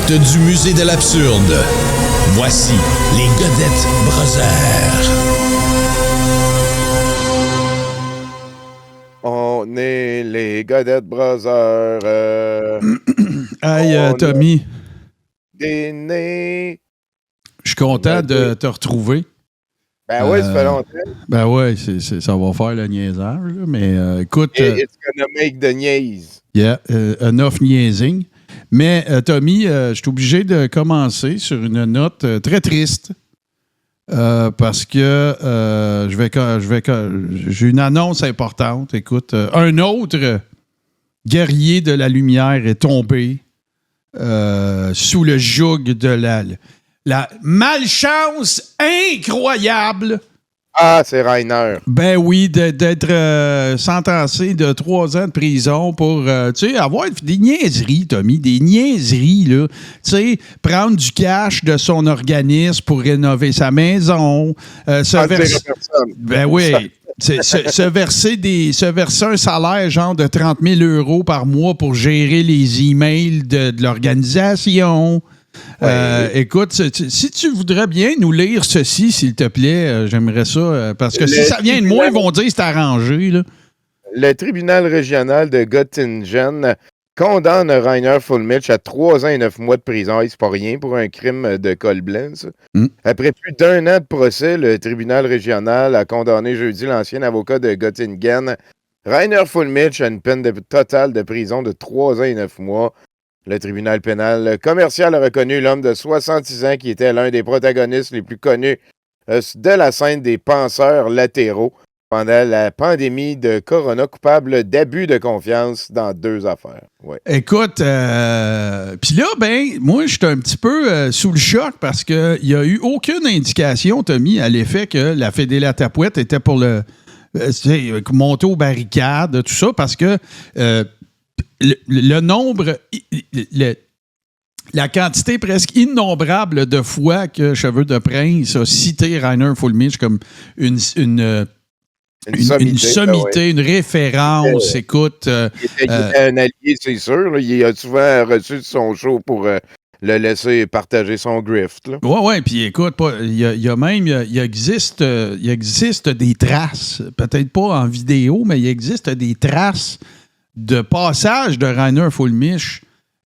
direct du musée de l'absurde. Voici les Godette Brothers. On est les Godette Brothers. Hey, Tommy. Des nez. Je suis content de te retrouver. Ben oui, ça fait longtemps. Ben oui, ça va faire le niaisage, là, mais écoute... It's gonna make the niaise. Yeah, enough niaising. Mais Tommy, je suis obligé de commencer sur une note très triste parce que j'ai une annonce importante. Écoute, un autre guerrier de la lumière est tombé sous le joug de la malchance incroyable. Ah, c'est Rainer. Ben oui, d'être sentencé de 3 ans de prison pour, avoir des niaiseries, Tommy, des niaiseries, là. Tu sais, prendre du cash de son organisme pour rénover sa maison. Ben oui. Se verser un salaire genre de 30 000 € par mois pour gérer les emails de l'organisation. Écoute, si tu voudrais bien nous lire ceci, s'il te plaît, j'aimerais ça. Parce que si ça vient de moi, ils vont dire que c'est arrangé. Là. Le tribunal régional de Göttingen condamne Rainer Fullmitch à 3 ans et 9 mois de prison. C'est pas rien pour un crime de col blanc, ça. Après plus d'1 an de procès, le tribunal régional a condamné jeudi l'ancien avocat de Göttingen, Rainer Fullmitch, à une peine totale de prison de 3 ans et 9 mois. Le tribunal pénal commercial a reconnu l'homme de 66 ans qui était l'un des protagonistes les plus connus de la scène des penseurs latéraux pendant la pandémie de corona, coupable d'abus de confiance dans 2 affaires. Ouais. Écoute, puis là, moi, je suis un petit peu sous le choc parce qu'il n'y a eu aucune indication, Tommy, à l'effet que la Fédé La Tapouette était pour monter aux barricades, tout ça, parce que le nombre, la quantité presque innombrable de fois que Cheveux de Prince a cité Rainer Fullmitch comme une sommité, une référence, écoute. Il était un allié, c'est sûr. Là. Il a souvent reçu de son show pour le laisser partager son grift. Oui, puis écoute, il existe des traces, peut-être pas en vidéo, mais il existe des traces de passage de Rainer Fullmitch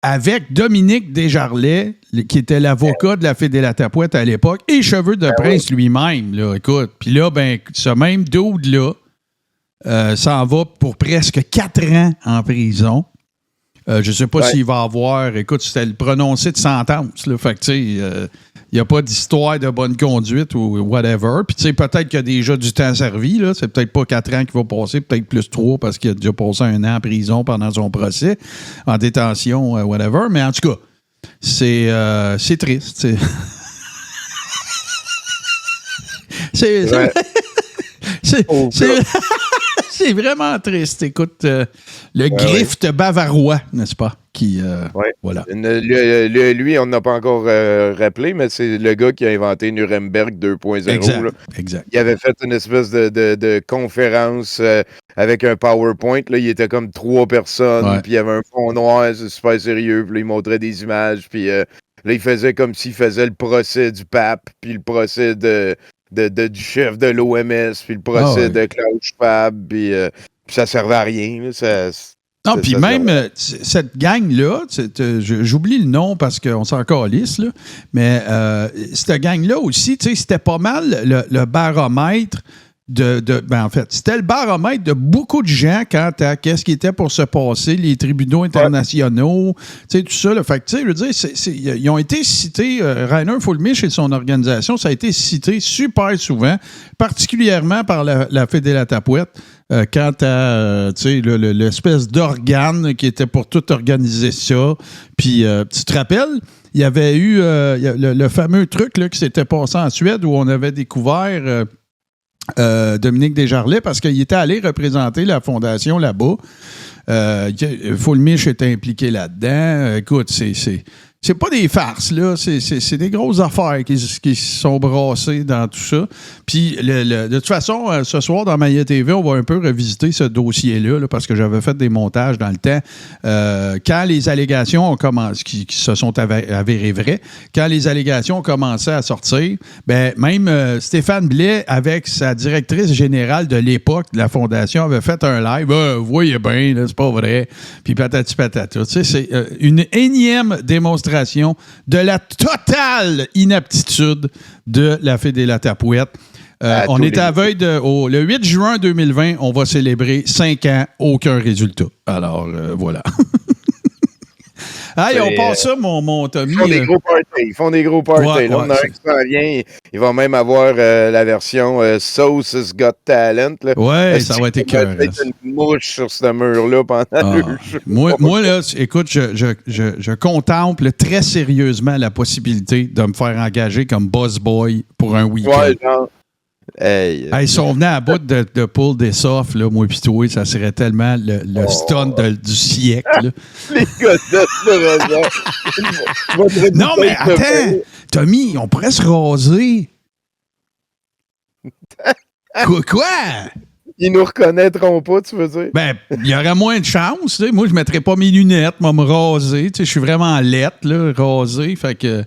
avec Dominique Desjarlais, qui était l'avocat de la Fédé La Tapouette à l'époque, et Cheveux de Prince lui-même, là, écoute. Puis là, ce même dude-là s'en va pour presque 4 ans en prison. Je ne sais pas s'il va avoir... Écoute, c'était le prononcé de sentence, là. Fait que, tu sais, il n'y a pas d'histoire de bonne conduite ou whatever. Puis, tu sais, peut-être qu'il y a déjà du temps servi, là. C'est peut-être pas 4 ans qu'il va passer, peut-être plus 3 parce qu'il a déjà passé 1 an en prison pendant son procès, en détention, whatever. Mais en tout cas, c'est triste. C'est vraiment triste. Écoute, le grift bavarois, n'est-ce pas? Voilà. Lui, on n'a pas encore rappelé, mais c'est le gars qui a inventé Nuremberg 2.0. Exact. Il avait fait une espèce de conférence avec un PowerPoint. Là. Il était comme 3 personnes, puis il y avait un fond noir, c'est super sérieux. Puis là, il montrait des images, puis là, il faisait comme s'il faisait le procès du pape, puis le procès du chef de l'OMS, puis le procès de Klaus Schwab, puis ça servait à rien. Non, puis même cette gang-là, j'oublie le nom parce qu'on s'en calisse, là, mais cette gang-là aussi, tu sais, c'était pas mal le baromètre en fait, c'était le baromètre de beaucoup de gens quant à qu'est-ce qui était pour se passer, les tribunaux internationaux, tu sais, tout ça. Là. Fait que, tu sais, je veux dire, ils ont été cités, Rainer Fullmitch et son organisation, ça a été cité super souvent, particulièrement par la Fédé La Tapouette, quant à, tu sais, l'espèce d'organe qui était pour tout organiser ça. Puis, tu te rappelles, il y avait eu le fameux truc là, qui s'était passé en Suède où on avait découvert... Dominique Desjarlais, parce qu'il était allé représenter la fondation là-bas. Fullmitch était impliqué là-dedans. Écoute, c'est pas des farces, là. C'est des grosses affaires qui se sont brassées dans tout ça. Puis, de toute façon, ce soir, dans Maya TV, on va un peu revisiter ce dossier-là, là, parce que j'avais fait des montages dans le temps. Quand les allégations ont commencé, qui se sont avérées vraies, quand les allégations ont commencé à sortir, ben même Stéphane Blais, avec sa directrice générale de l'époque de la Fondation, avait fait un live. Vous voyez bien, là, c'est pas vrai. Puis patati patata. Tu sais, c'est une énième démonstration de la totale inaptitude de la Fédé La Tapouette. On est à veille le 8 juin 2020, on va célébrer 5 ans, aucun résultat. Alors, voilà. Hey, on passe ça, mon Tommy. Ils font des gros parties. Ouais, là, on a un qui s'en vient. Ils vont même avoir la version Sauce's Got Talent. Là. Ouais, ça va être écœurant. Peut-être une mouche sur ce mur-là pendant le show. Moi, là, écoute, je contemple très sérieusement la possibilité de me faire engager comme boss boy pour un week-end. Ouais, genre. Hey, si on venait à bout de pull des offs, là, moi et toi, ça serait tellement le stunt du siècle. Là. Les gars de non, mais attends, Tommy, on pourrait se raser. Quoi? Ils nous reconnaîtront pas, tu veux dire? Ben, il y aurait moins de chance. T'sais. Moi, je mettrais pas mes lunettes, moi, me raser. Je suis vraiment lettre, là, rasé. Fait que...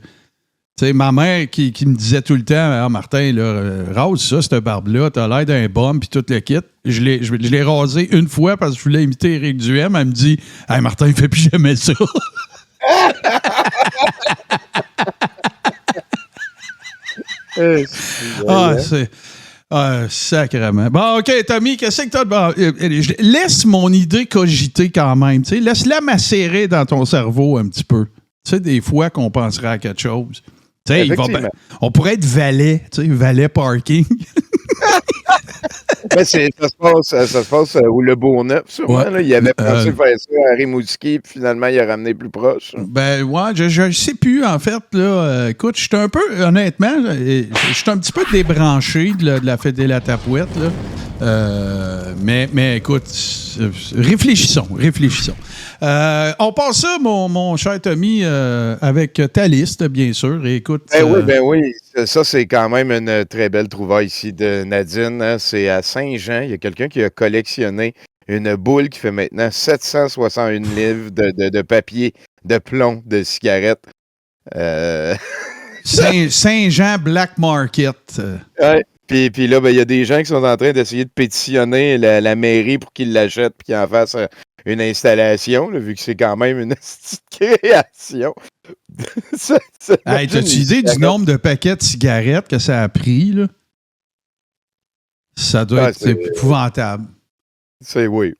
Tu sais, ma mère qui me disait tout le temps, Martin, là, rase ça, cette barbe-là, t'as l'air d'un bum, puis tout le kit. Je l'ai rasé une fois parce que je voulais imiter Éric Duhem. Elle me dit, hey, Martin, il fait plus jamais ça. c'est sacrément. Bon, OK, Tommy, qu'est-ce que t'as de... laisse mon idée cogiter quand même. Laisse-la macérer dans ton cerveau un petit peu. Tu sais, des fois qu'on penserait à quelque chose. On pourrait être valet parking. Ben ça se passe où le Bourgneuf, sûrement. Ouais. Là, il avait pensé faire ça à Rimouski, puis finalement, il a ramené plus proche. Ben, ouais, je sais plus, en fait. Là, écoute, je suis un peu, honnêtement, je suis un petit peu débranché de la Fédé La Tapouette. Là. Mais écoute, réfléchissons. On passe ça, mon cher Tommy, avec ta liste, bien sûr. Et écoute, Ben oui. Ça, c'est quand même une très belle trouvaille ici de Nadine. Hein. C'est à Saint-Jean. Il y a quelqu'un qui a collectionné une boule qui fait maintenant 761 livres de papier, de plomb, de cigarettes. Saint-Jean Black Market. Ouais. Puis là, il y a des gens qui sont en train d'essayer de pétitionner la mairie pour qu'ils l'achètent et qu'ils en fassent une installation, là, vu que c'est quand même une petite création. Hey, t'as-tu idée du nombre de paquets de cigarettes que ça a pris, là? Ça doit être épouvantable. Oui.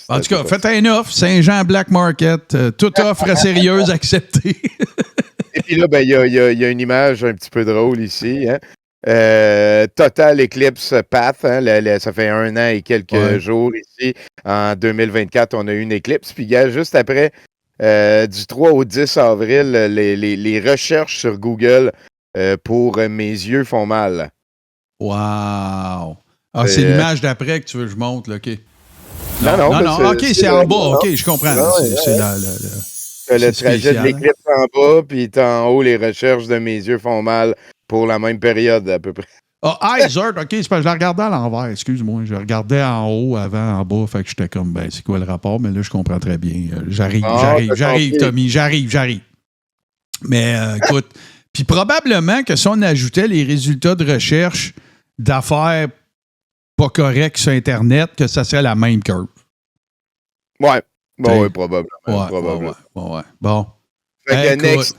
En tout cas, faites un offre, Saint-Jean Black Market, toute offre sérieuse acceptée. Et puis là, il y a une image un petit peu drôle ici, hein? Total Eclipse Path, hein, ça fait 1 an et quelques jours ici. En 2024, on a eu une éclipse. Puis, juste après, du 3 au 10 avril, les recherches sur Google pour Mes yeux font mal. Wow! C'est l'image d'après que tu veux que je montre, là, OK. Non, OK, c'est en bas. OK, je comprends. C'est le trajet de l'éclipse en bas, puis en haut, les recherches de Mes yeux font mal. Pour la même période, à peu près. Earth, OK, c'est parce que je la regardais à l'envers, excuse-moi. Je regardais en haut, avant, en bas, fait que j'étais comme, c'est quoi le rapport? Mais là, je comprends très bien. J'arrive, Tommy, j'arrive. Mais écoute, puis probablement que si on ajoutait les résultats de recherche d'affaires pas correctes sur Internet, que ça serait la même curve. Ouais, probablement. Ouais. Bon. Fait que next,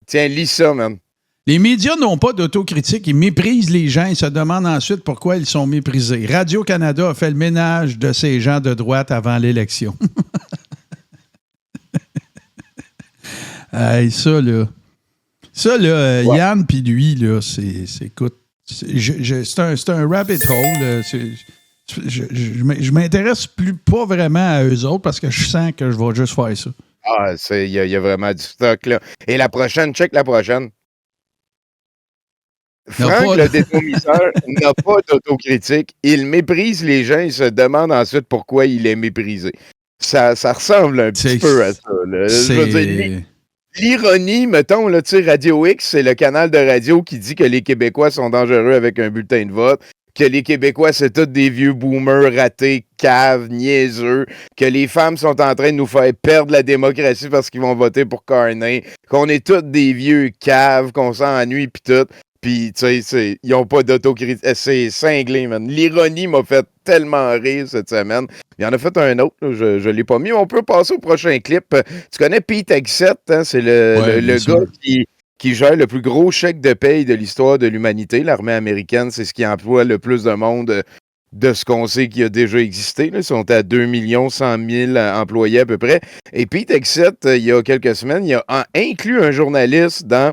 tiens, lis ça, man. Les médias n'ont pas d'autocritique, ils méprisent les gens et se demandent ensuite pourquoi ils sont méprisés. Radio-Canada a fait le ménage de ces gens de droite avant l'élection. Hey, ça, là, Yann puis lui, là, écoute, c'est un rabbit hole. Je m'intéresse pas vraiment à eux autres parce que je sens que je vais juste faire ça. Il y a vraiment du stock, là. Et check la prochaine. Franck, le détomiseur, n'a pas d'autocritique. Il méprise les gens et se demande ensuite pourquoi il est méprisé. Ça ressemble un petit peu à ça. Là. Je veux dire, l'ironie, mettons, là, tu sais, Radio X, c'est le canal de radio qui dit que les Québécois sont dangereux avec un bulletin de vote, que les Québécois, c'est tous des vieux boomers ratés, caves, niaiseux, que les femmes sont en train de nous faire perdre la démocratie parce qu'ils vont voter pour Carney, qu'on est tous des vieux caves, qu'on s'ennuie pis tout. Pis, tu sais, ils ont pas d'autocritique. C'est cinglé, man. L'ironie m'a fait tellement rire cette semaine. Il en a fait un autre, là, je l'ai pas mis. On peut passer au prochain clip. Tu connais Pete Hegseth, hein? C'est le gars qui gère le plus gros chèque de paye de l'histoire de l'humanité. L'armée américaine, c'est ce qui emploie le plus de monde de ce qu'on sait qui a déjà existé. Là. Ils sont à 2 100 000 employés à peu près. Et Pete Hegseth, il y a quelques semaines, il a inclus un journaliste dans...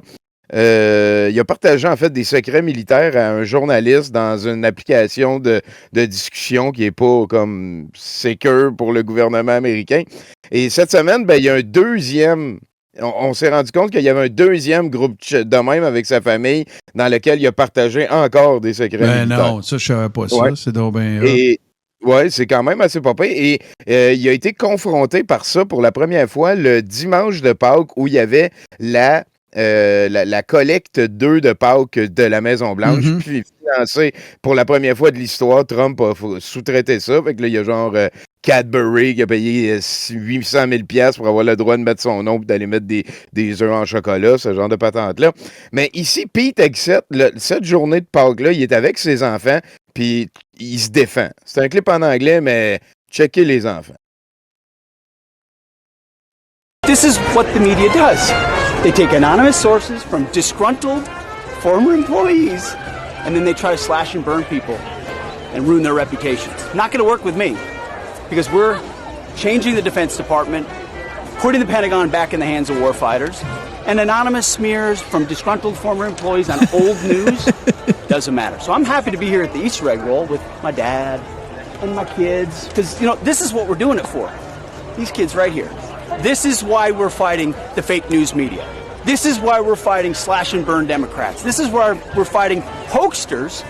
il a partagé en fait des secrets militaires à un journaliste dans une application de discussion qui n'est pas comme secure pour le gouvernement américain. Et cette semaine, ben, il y a un deuxième... On s'est rendu compte qu'il y avait un deuxième groupe de même avec sa famille dans lequel il a partagé encore des secrets militaires. Non, ça, je ne savais pas ça. C'est donc bien... Oui, c'est quand même assez popé. Et il a été confronté par ça pour la première fois le dimanche de Pâques où il y avait la collecte d'œufs de Pâques de la Maison-Blanche, puis financé pour la première fois de l'histoire. Trump a sous-traité ça. Fait que là, il y a genre Cadbury qui a payé 800 000 $ pour avoir le droit de mettre son nom et d'aller mettre des œufs en chocolat, ce genre de patente-là. Mais ici, Pete Hegseth, cette journée de Pâques-là, il est avec ses enfants, puis il se défend. C'est un clip en anglais, mais checkez les enfants. This is what the media does. They take anonymous sources from disgruntled former employees, and then they try to slash and burn people and ruin their reputations. Not going to work with me, because we're changing the Defense Department, putting the Pentagon back in the hands of warfighters, and anonymous smears from disgruntled former employees on old news doesn't matter. So I'm happy to be here at the Easter egg roll with my dad and my kids, because, you know, this is what we're doing it for. These kids right here. This is why we're fighting the fake news media. This is why we're fighting slash and burn Democrats. This is why we're fighting hoaxsters.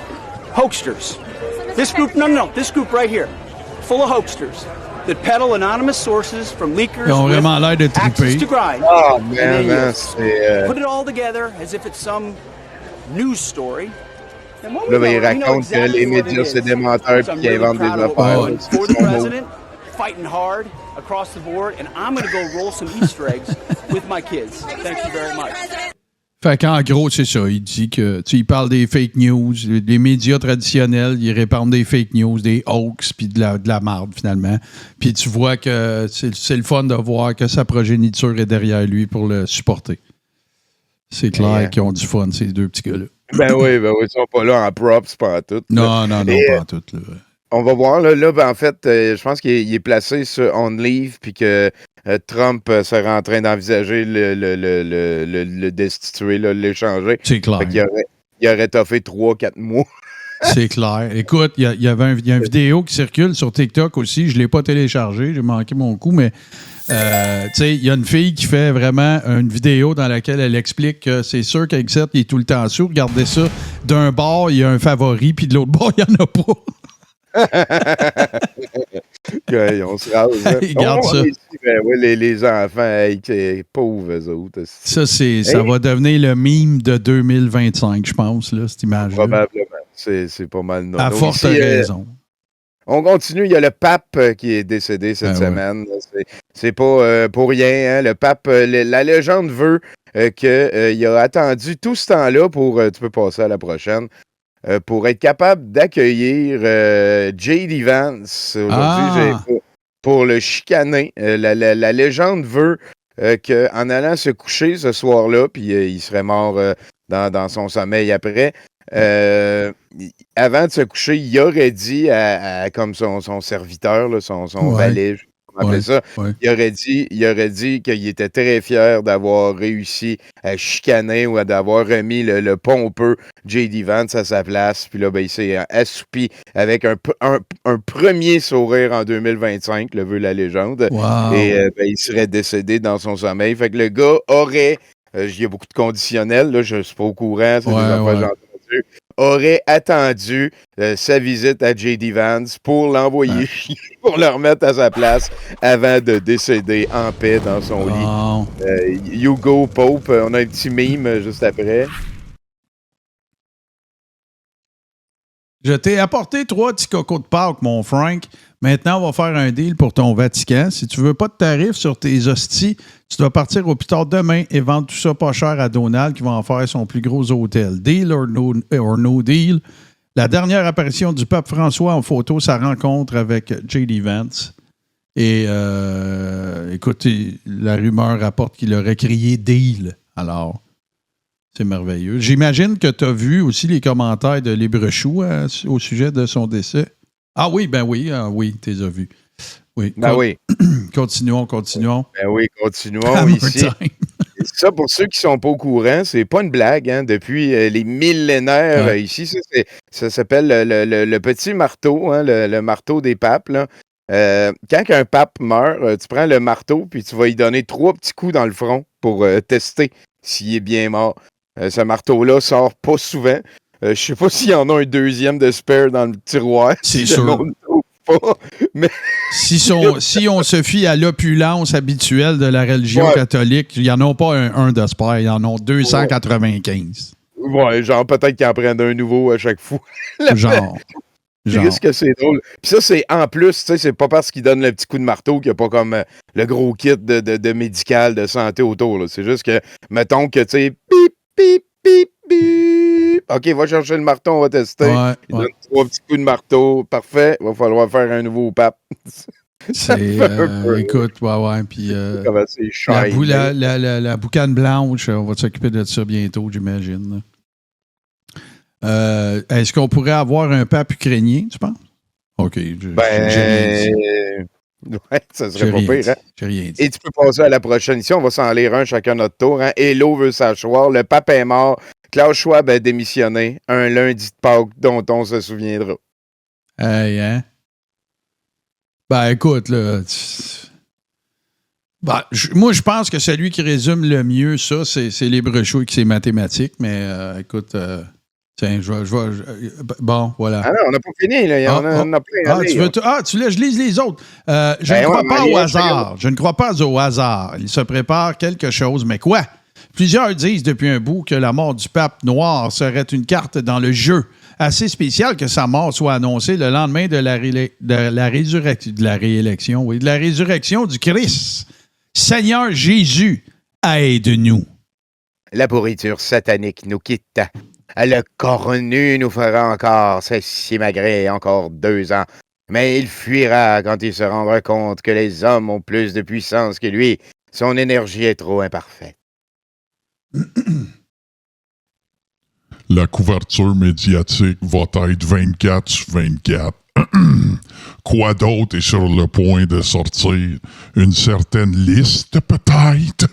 Hoaxsters. This group, no, this group right here, full of hoaxsters that peddle anonymous sources from leakers with access to grind. Oh, man, c'est... Put it all together as if it's some news story. Là, ben, il raconte que les médias, c'est des menteurs et qu'ils inventent des affaires. For the president, fighting hard across the board, and I'm going to go roll some Easter eggs with my kids. Thank you very much. Fait qu'en gros, c'est ça. Il dit que, il parle des fake news, les médias traditionnels, ils répandent des fake news, des hoax, puis de la marde, finalement. Puis tu vois que c'est le fun de voir que sa progéniture est derrière lui pour le supporter. C'est clair qu'ils ont du fun, ces deux petits gars-là. Ben oui, ils sont pas là en props, pas en tout. Non, pas en tout. Là. On va voir, là ben, en fait, je pense qu'il est placé sur On Leave, puis que Trump serait en train d'envisager le destituer, l'échanger. C'est clair. Il aurait toffé 3-4 mois. C'est clair. Écoute, il y a une vidéo qui circule sur TikTok aussi. Je ne l'ai pas téléchargée, j'ai manqué mon coup, mais il y a une fille qui fait vraiment une vidéo dans laquelle elle explique que c'est sûr qu'Hegseth est tout le temps sûr. Regardez ça. D'un bord, il y a un favori, puis de l'autre bord, il n'y en a pas. On se rase. Hein? Regarde ça. Les enfants, pauvres eux autres. Ça va devenir le meme de 2025, je pense, là, cette image-là. Probablement. C'est pas mal noté. À forte raison. On continue. Il y a le pape qui est décédé cette semaine. Ouais. C'est pas pour rien. Hein? Le pape, la légende veut qu'il a attendu tout ce temps-là pour... tu peux passer à la prochaine. Pour être capable d'accueillir J.D. Vance aujourd'hui pour le chicaner. La légende veut qu'en allant se coucher ce soir-là, puis il serait mort dans son sommeil après, avant de se coucher, il aurait dit comme son serviteur, là, son valet, on appelait ça. Ouais. Il aurait dit qu'il était très fier d'avoir réussi à chicaner ou d'avoir remis le pompeux J.D. Vance à sa place. Puis là, ben, il s'est assoupi avec un premier sourire en 2025, le veut la légende. Wow. Et il serait décédé dans son sommeil. Fait que le gars aurait, il y a beaucoup de conditionnels, là, je ne suis pas au courant, c'est des affaires que j'ai entendues, aurait attendu sa visite à J.D. Vance pour l'envoyer chier, pour le remettre à sa place avant de décéder en paix dans son lit. Hugo Pope, on a un petit meme juste après. Je t'ai apporté 3 petits cocos de Pâques, mon Frank. Maintenant, on va faire un deal pour ton Vatican. Si tu veux pas de tarif sur tes hosties, tu dois partir au plus tard demain et vendre tout ça pas cher à Donald qui va en faire son plus gros hôtel. Deal or no deal. La dernière apparition du pape François en photo, sa rencontre avec J.D. Vance. Et écoute, la rumeur rapporte qu'il aurait crié deal. Alors, c'est merveilleux. J'imagine que tu as vu aussi les commentaires de Librechoux au sujet de son décès. Ah oui, oui, tu les as vus. Oui. Oui. Continuons. Ben oui, continuons ici. Ça, pour ceux qui ne sont pas au courant, c'est pas une blague. Hein? Depuis les millénaires, ici, ça s'appelle le petit marteau, hein, le marteau des papes. Là. Quand un pape meurt, tu prends le marteau puis tu vas lui donner 3 petits coups dans le front pour tester s'il est bien mort. Ce marteau-là sort pas souvent. Je sais pas s'il y en a un deuxième de spare dans le tiroir. C'est sûr. Mais... Si on se fie à l'opulence habituelle de la religion catholique, il n'y en a pas un de spare, il y en a 295. Ouais, genre peut-être qu'ils en prennent un nouveau à chaque fois. Genre. Qu'est-ce que c'est drôle. Puis ça, c'est en plus, tu sais, c'est pas parce qu'il donne le petit coup de marteau qu'il n'y a pas comme le gros kit de médical, de santé autour. Là. C'est juste que, mettons que, tu sais, pip, pip, pip, pip. OK, va chercher le marteau, on va tester. Il donne 3 petits coups de marteau. Parfait. Il va falloir faire un nouveau pape. Écoute, puis c'est la boucane blanche, on va s'occuper de ça bientôt, j'imagine. Est-ce qu'on pourrait avoir un pape ukrainien, tu penses? OK. Ouais, ça serait pas pire. Hein? J'ai rien dit. Et tu peux passer à la prochaine. Ici, on va s'en lire un chacun notre tour. Hein? Hello veut s'asseoir. Le pape est mort. Klaus Schwab a démissionné. Un lundi de Pâques dont on se souviendra. Hey, hein? Écoute, là... moi, je pense que celui qui résume le mieux ça, c'est Librechoux qui c'est mathématiques, mais écoute... Tiens, bon, voilà. Ah non, on n'a pas fini, là. On a plein je lise les autres. Je ne crois pas au hasard. Je ne crois pas au hasard. Il se prépare quelque chose, mais quoi? Plusieurs disent depuis un bout que la mort du pape noir serait une carte dans le jeu. Assez spécial que sa mort soit annoncée le lendemain de la résurrection du Christ. Seigneur Jésus, aide-nous. La pourriture satanique nous quitte. Le corps nu nous fera encore s'essimagrée encore 2 ans. Mais il fuira quand il se rendra compte que les hommes ont plus de puissance que lui. Son énergie est trop imparfaite. La couverture médiatique va être 24/24. Quoi d'autre est sur le point de sortir? Une certaine liste, peut-être?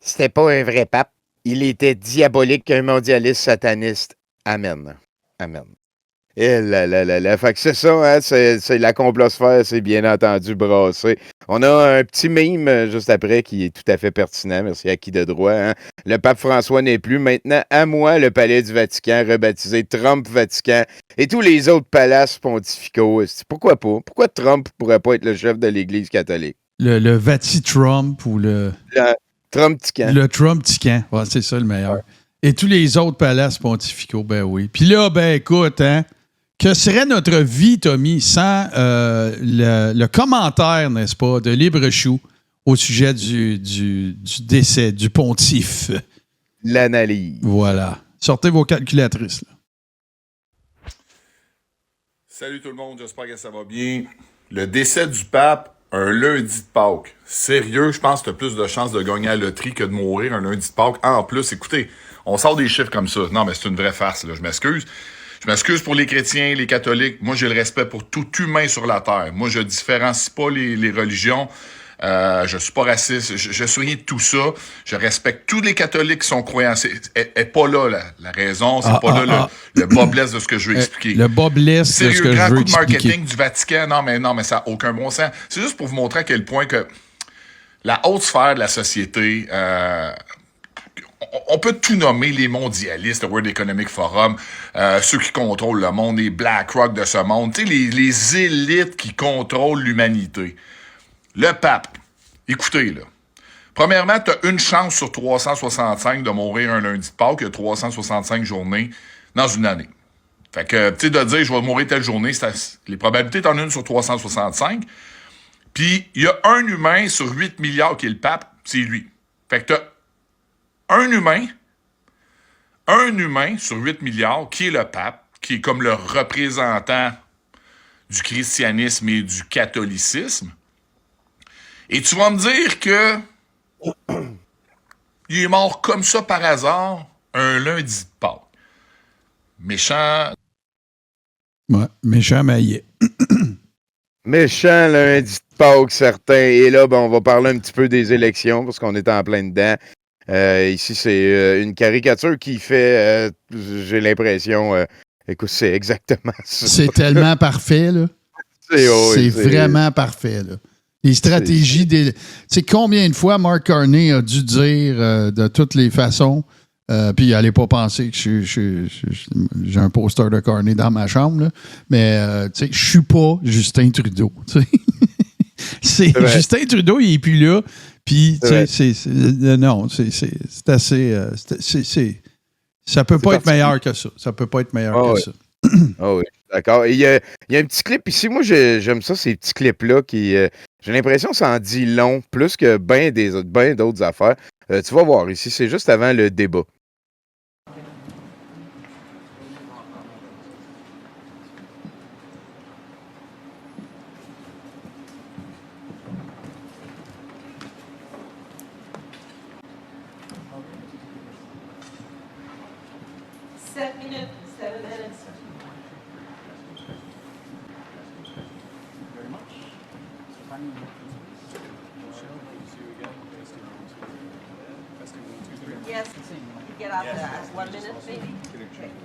C'était pas un vrai pape. Il était diabolique qu'un mondialiste sataniste. Amen. Amen. Et là. Fait que c'est ça, hein, c'est la complosphère, c'est bien entendu brassé. On a un petit mime juste après qui est tout à fait pertinent. Merci à qui de droit. Hein. Le pape François n'est plus. Maintenant, à moi, le palais du Vatican, rebaptisé Trump Vatican, et tous les autres palaces pontificaux. Pourquoi pas? Pourquoi Trump pourrait pas être le chef de l'Église catholique? Le Vati-Trump ou le Trump-Tican. Le Trump-Tican. Ouais, c'est ça le meilleur. Ouais. Et tous les autres palaces pontificaux, ben oui. Puis là, écoute, hein, que serait notre vie, Tommy, sans le commentaire, n'est-ce pas, de Librechoux au sujet du décès du pontife? L'analyse. Voilà. Sortez vos calculatrices. Là. Salut tout le monde, j'espère que ça va bien. Le décès du pape, un lundi de Pâques. Sérieux, je pense que tu as plus de chances de gagner à la loterie que de mourir un lundi de Pâques. En plus, écoutez, on sort des chiffres comme ça. Non, mais c'est une vraie farce, là. Je m'excuse. Je m'excuse pour les chrétiens, les catholiques. Moi, j'ai le respect pour tout humain sur la terre. Moi, je différencie pas les religions. Je suis pas raciste. Je suis rien de tout ça. Je respecte tous les catholiques qui sont croyants. C'est pas là la raison. C'est pas là le bas blesse de ce que je veux expliquer. Le bas blesse de ce que je veux expliquer. Sérieux, grand coup de marketing du Vatican. Non, mais ça n'a aucun bon sens. C'est juste pour vous montrer à quel point que la haute sphère de la société... on peut tout nommer, les mondialistes, le World Economic Forum, ceux qui contrôlent le monde, les BlackRock de ce monde, tu sais, les élites qui contrôlent l'humanité. Le pape, écoutez, là. Premièrement, tu as une chance sur 365 de mourir un lundi de Pâques, il y a 365 journées dans une année. Fait que, tu sais, de dire je vais mourir telle journée, les probabilités, t'en as une sur 365. Puis, il y a un humain sur 8 milliards qui est le pape, c'est lui. Fait que t'as un humain sur 8 milliards qui est le pape, qui est comme le représentant du christianisme et du catholicisme. Et tu vas me dire que il est mort comme ça par hasard un lundi de Pâques. Méchant. Ouais, méchant maillet. Méchant lundi de Pâques, certain. Et là, ben, on va parler un petit peu des élections parce qu'on est en plein dedans. Ici, c'est une caricature qui fait, j'ai l'impression, écoute, c'est exactement ça. C'est tellement parfait, là. C'est vraiment parfait, là. Les stratégies des. Tu sais, combien de fois Mark Carney a dû dire de toutes les façons, puis il n'allait pas penser que j'ai un poster de Carney dans ma chambre, là, mais tu sais, je suis pas Justin Trudeau. Justin Trudeau, il n'est plus là, puis tu sais, non, c'est assez. Ça peut pas être meilleur que ça. Ça peut pas être meilleur que ça. Ah oui, d'accord. Il y a un petit clip ici. Moi, j'aime ça, ces petits clips-là qui. J'ai l'impression que ça en dit long, plus que bien d'autres affaires. Tu vas voir ici, c'est juste avant le débat.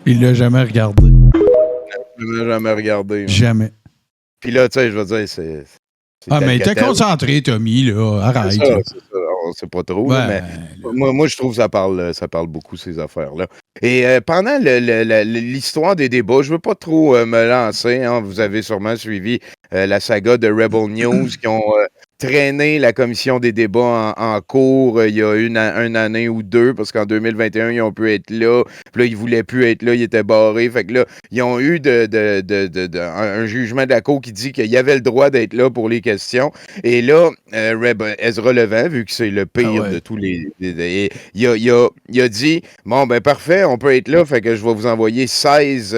Il l'a jamais regardé. Il l'a jamais regardé. Jamais. Puis là, tu sais, je veux dire, c'est mais t'es concentré, Tommy, là. Arrête. C'est ça. On sait pas trop, là, mais moi, je trouve que ça parle beaucoup, ces affaires-là. Et pendant l'histoire des débats, je veux pas trop me lancer. Hein, vous avez sûrement suivi la saga de Rebel News qui ont traîné la commission des débats en cours il y a une année ou deux, parce qu'en 2021, ils ont pu être là. Puis là, ils voulaient plus être là, ils étaient barrés. Fait que là, ils ont eu un jugement de la cour qui dit qu'il y avait le droit d'être là pour les questions. Et là, Ezra Levant, vu que c'est le pire de tous les... il a dit, bon, ben parfait, on peut être là, fait que je vais vous envoyer 11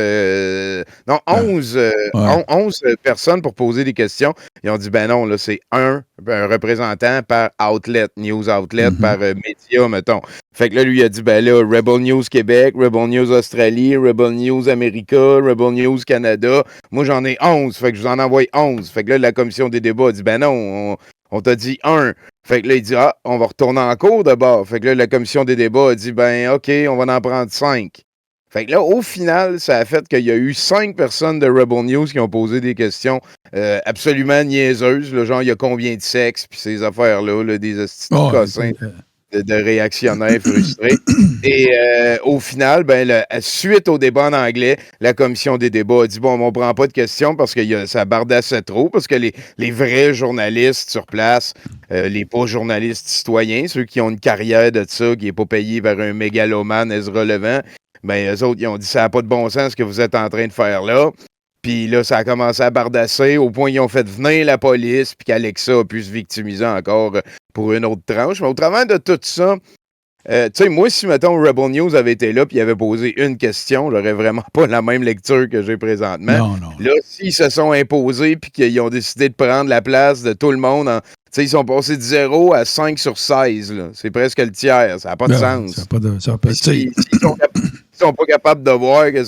personnes pour poser des questions. Ils ont dit, ben non, là, c'est un représentant par outlet, news outlet, par média, mettons. Fait que là, lui, il a dit, ben là, Rebel News Québec, Rebel News Australie, Rebel News America, Rebel News Canada. Moi, j'en ai 11, fait que je vous en envoie 11. Fait que là, la commission des débats a dit, ben non, on t'a dit 1. Fait que là, il dit, on va retourner en cours d'abord. Fait que là, la commission des débats a dit, ben OK, on va en prendre 5. Fait que là, au final, ça a fait qu'il y a eu 5 personnes de Rebel News qui ont posé des questions absolument niaiseuses. Là, genre, il y a combien de sexe, puis ces affaires-là, là, des cossins de réactionnaires frustrés. Et au final, suite au débat en anglais, la commission des débats a dit, bon, on prend pas de questions parce que ça bardassait trop, parce que les vrais journalistes sur place, les pas journalistes citoyens, ceux qui ont une carrière de ça, qui n'est pas payé vers un mégalomane, Ezra Levant, ben, eux autres, ils ont dit, ça n'a pas de bon sens ce que vous êtes en train de faire là. Puis là, ça a commencé à bardasser au point qu'ils ont fait venir la police, puis qu'Alexa a pu se victimiser encore pour une autre tranche. Mais au travers de tout ça, tu sais, moi, si, mettons, Rebel News avait été là puis il avait posé une question, j'aurais vraiment pas la même lecture que j'ai présentement. Non. Là, s'ils se sont imposés puis qu'ils ont décidé de prendre la place de tout le monde, tu sais, ils sont passés de 0 à 5 sur 16. Là. C'est presque le tiers. Ça n'a pas de sens. S'ils sont pas capables de voir que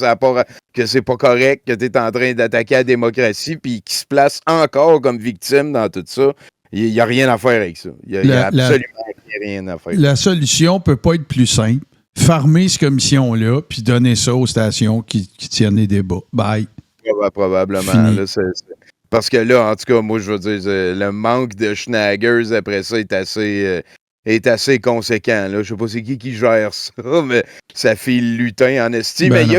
c'est pas correct, que tu es en train d'attaquer la démocratie puis qu'ils se placent encore comme victimes dans tout ça, il n'y a rien à faire avec ça. Il n'y a absolument rien à faire. La solution peut pas être plus simple. Farmer cette commission-là, puis donner ça aux stations qui tiennent les débats. Bye. Probablement. Là, parce que là, en tout cas, moi, je veux dire, le manque de schnaggers après ça est assez est assez conséquent. Là. Je sais pas c'est qui gère ça, mais ça file lutin en esti. Mais il y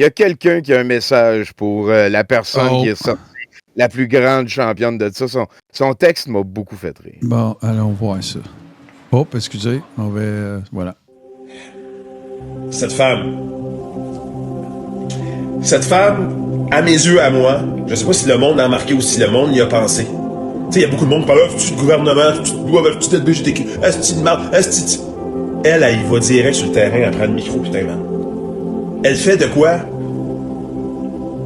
a quelqu'un qui a un message pour la personne qui est sortie, la plus grande championne de ça. Son texte m'a beaucoup fait rire. Bon, allons voir ça. Oh, excusez, on va... voilà. Cette femme, à mes yeux, à moi, je sais pas si le monde l'a remarqué ou si le monde y a pensé. Tu sais, il y a beaucoup de monde qui parle, tu le gouvernement, tu dois avec le BGTQ, est-ce de marde, est-ce Elle, il va direct sur le terrain à prendre le micro, putain, man. Elle fait de quoi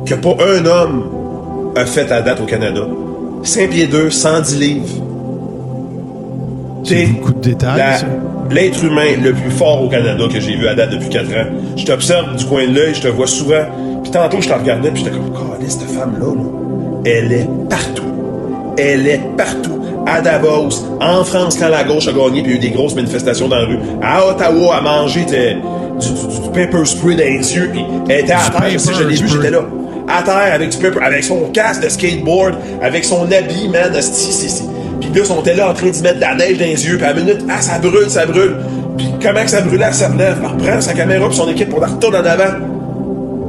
que pas un homme a fait à date au Canada. 5 pieds 2, 110 livres. C'est beaucoup de détails, ça. L'être humain le plus fort au Canada que j'ai vu à date depuis 4 ans. Je t'observe du coin de l'œil, je te vois souvent. Puis tantôt, je te regardais, puis j'étais comme, cette femme-là, elle est partout. Elle est partout. À Davos, en France, quand la gauche a gagné, puis il y a eu des grosses manifestations dans la rue. À Ottawa, à manger du pepper spray dans les yeux, puis elle était à terre. Si je l'ai vu, j'étais là. À terre, avec du pepper, avec son casque de skateboard, avec son habit, man, Puis là, on était là en train d'y mettre de la neige dans les yeux, puis à la minute, ça brûle. Puis comment que ça brûlait, elle se relève, elle reprend sa caméra puis son équipe pour la retourner en avant.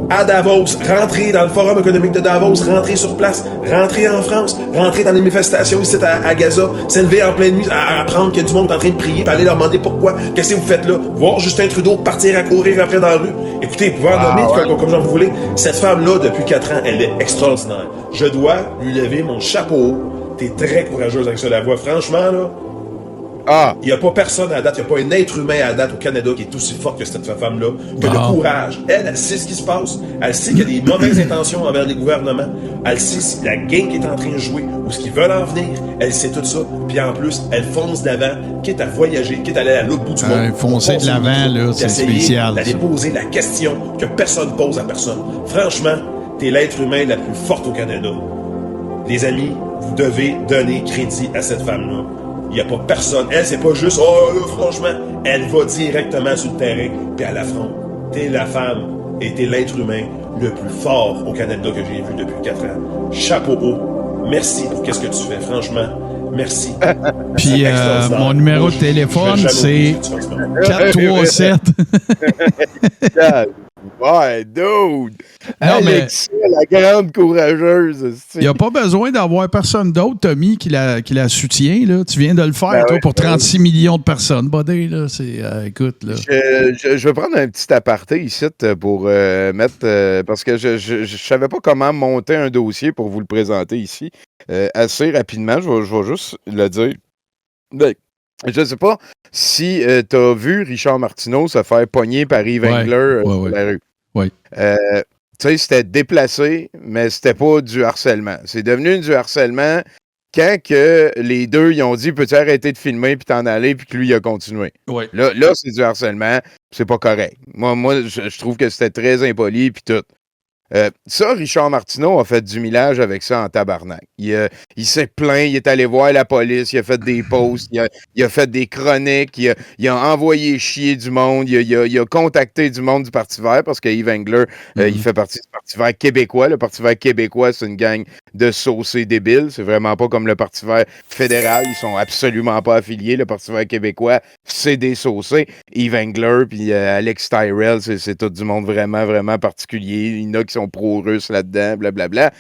À Davos, rentrer dans le Forum économique de Davos, rentrer sur place, rentrer en France, rentrer dans les manifestations ici à Gaza, s'élever en pleine nuit à apprendre qu'il y a du monde en train de prier, puis aller leur demander pourquoi, qu'est-ce que vous faites là, voir Justin Trudeau partir à courir après dans la rue. Écoutez, vous pouvez en nommer comme j'en vous voulez. Cette femme-là, depuis 4 ans, elle est extraordinaire. Je dois lui lever mon chapeau. T'es très courageuse avec ça, la voix. Franchement, là, il n'y a pas personne à date, il n'y a pas un être humain à date au Canada qui est aussi fort que cette femme-là, que le courage. Elle sait ce qui se passe. Elle sait qu'il y a des mauvaises intentions envers les gouvernements. Elle sait la game qui est en train de jouer ou ce qu'ils veulent en venir. Elle sait tout ça. Puis en plus, elle fonce d'avant, quitte à voyager, quitte à aller à l'autre bout du monde. Foncer de l'avant, là, c'est spécial. D'aller poser la question que personne pose à personne. Franchement, t'es l'être humain la plus forte au Canada. Les amis, vous devez donner crédit à cette femme-là. Il n'y a pas personne. Elle, c'est pas juste, franchement, elle va directement sur le terrain, puis elle affronte. T'es la femme et t'es l'être humain le plus fort au Canada que j'ai vu depuis 4 ans. Chapeau haut. Merci pour qu'est-ce que tu fais, franchement. Merci. Puis mon numéro de téléphone, c'est 437. Ouais, dude! Non, Alexa, la grande courageuse. Il n'y a pas besoin d'avoir personne d'autre, Tommy, qui la soutient. Là. Tu viens de le faire, toi, pour 36 millions de personnes. Buddy, là, écoute. Là. Je vais prendre un petit aparté ici pour mettre... parce que je ne savais pas comment monter un dossier pour vous le présenter ici. Assez rapidement, je vais juste le dire. Je ne sais pas si tu as vu Richard Martineau se faire pogner par Yves Engler sur la rue. Oui. Tu sais, c'était déplacé, mais c'était pas du harcèlement. C'est devenu du harcèlement quand que les deux, ils ont dit, peux-tu arrêter de filmer puis t'en aller, puis que lui, il a continué. Oui. Là c'est du harcèlement, c'est pas correct. Moi je trouve que c'était très impoli, puis tout. Ça, Richard Martineau a fait du millage avec ça en tabarnak. Il s'est plaint, il est allé voir la police, il a fait des posts, il a fait des chroniques, il a envoyé chier du monde, il a contacté du monde du Parti vert parce que Yves Engler, il fait partie du Parti vert québécois. Le Parti vert québécois, c'est une gang de saucés débiles. C'est vraiment pas comme le Parti vert fédéral. Ils sont absolument pas affiliés. Le Parti vert québécois, c'est des saucés. Yves Engler puis Alex Tyrell, c'est tout du monde vraiment, vraiment particulier. Il y en a qui sont pro-russes là-dedans, blablabla.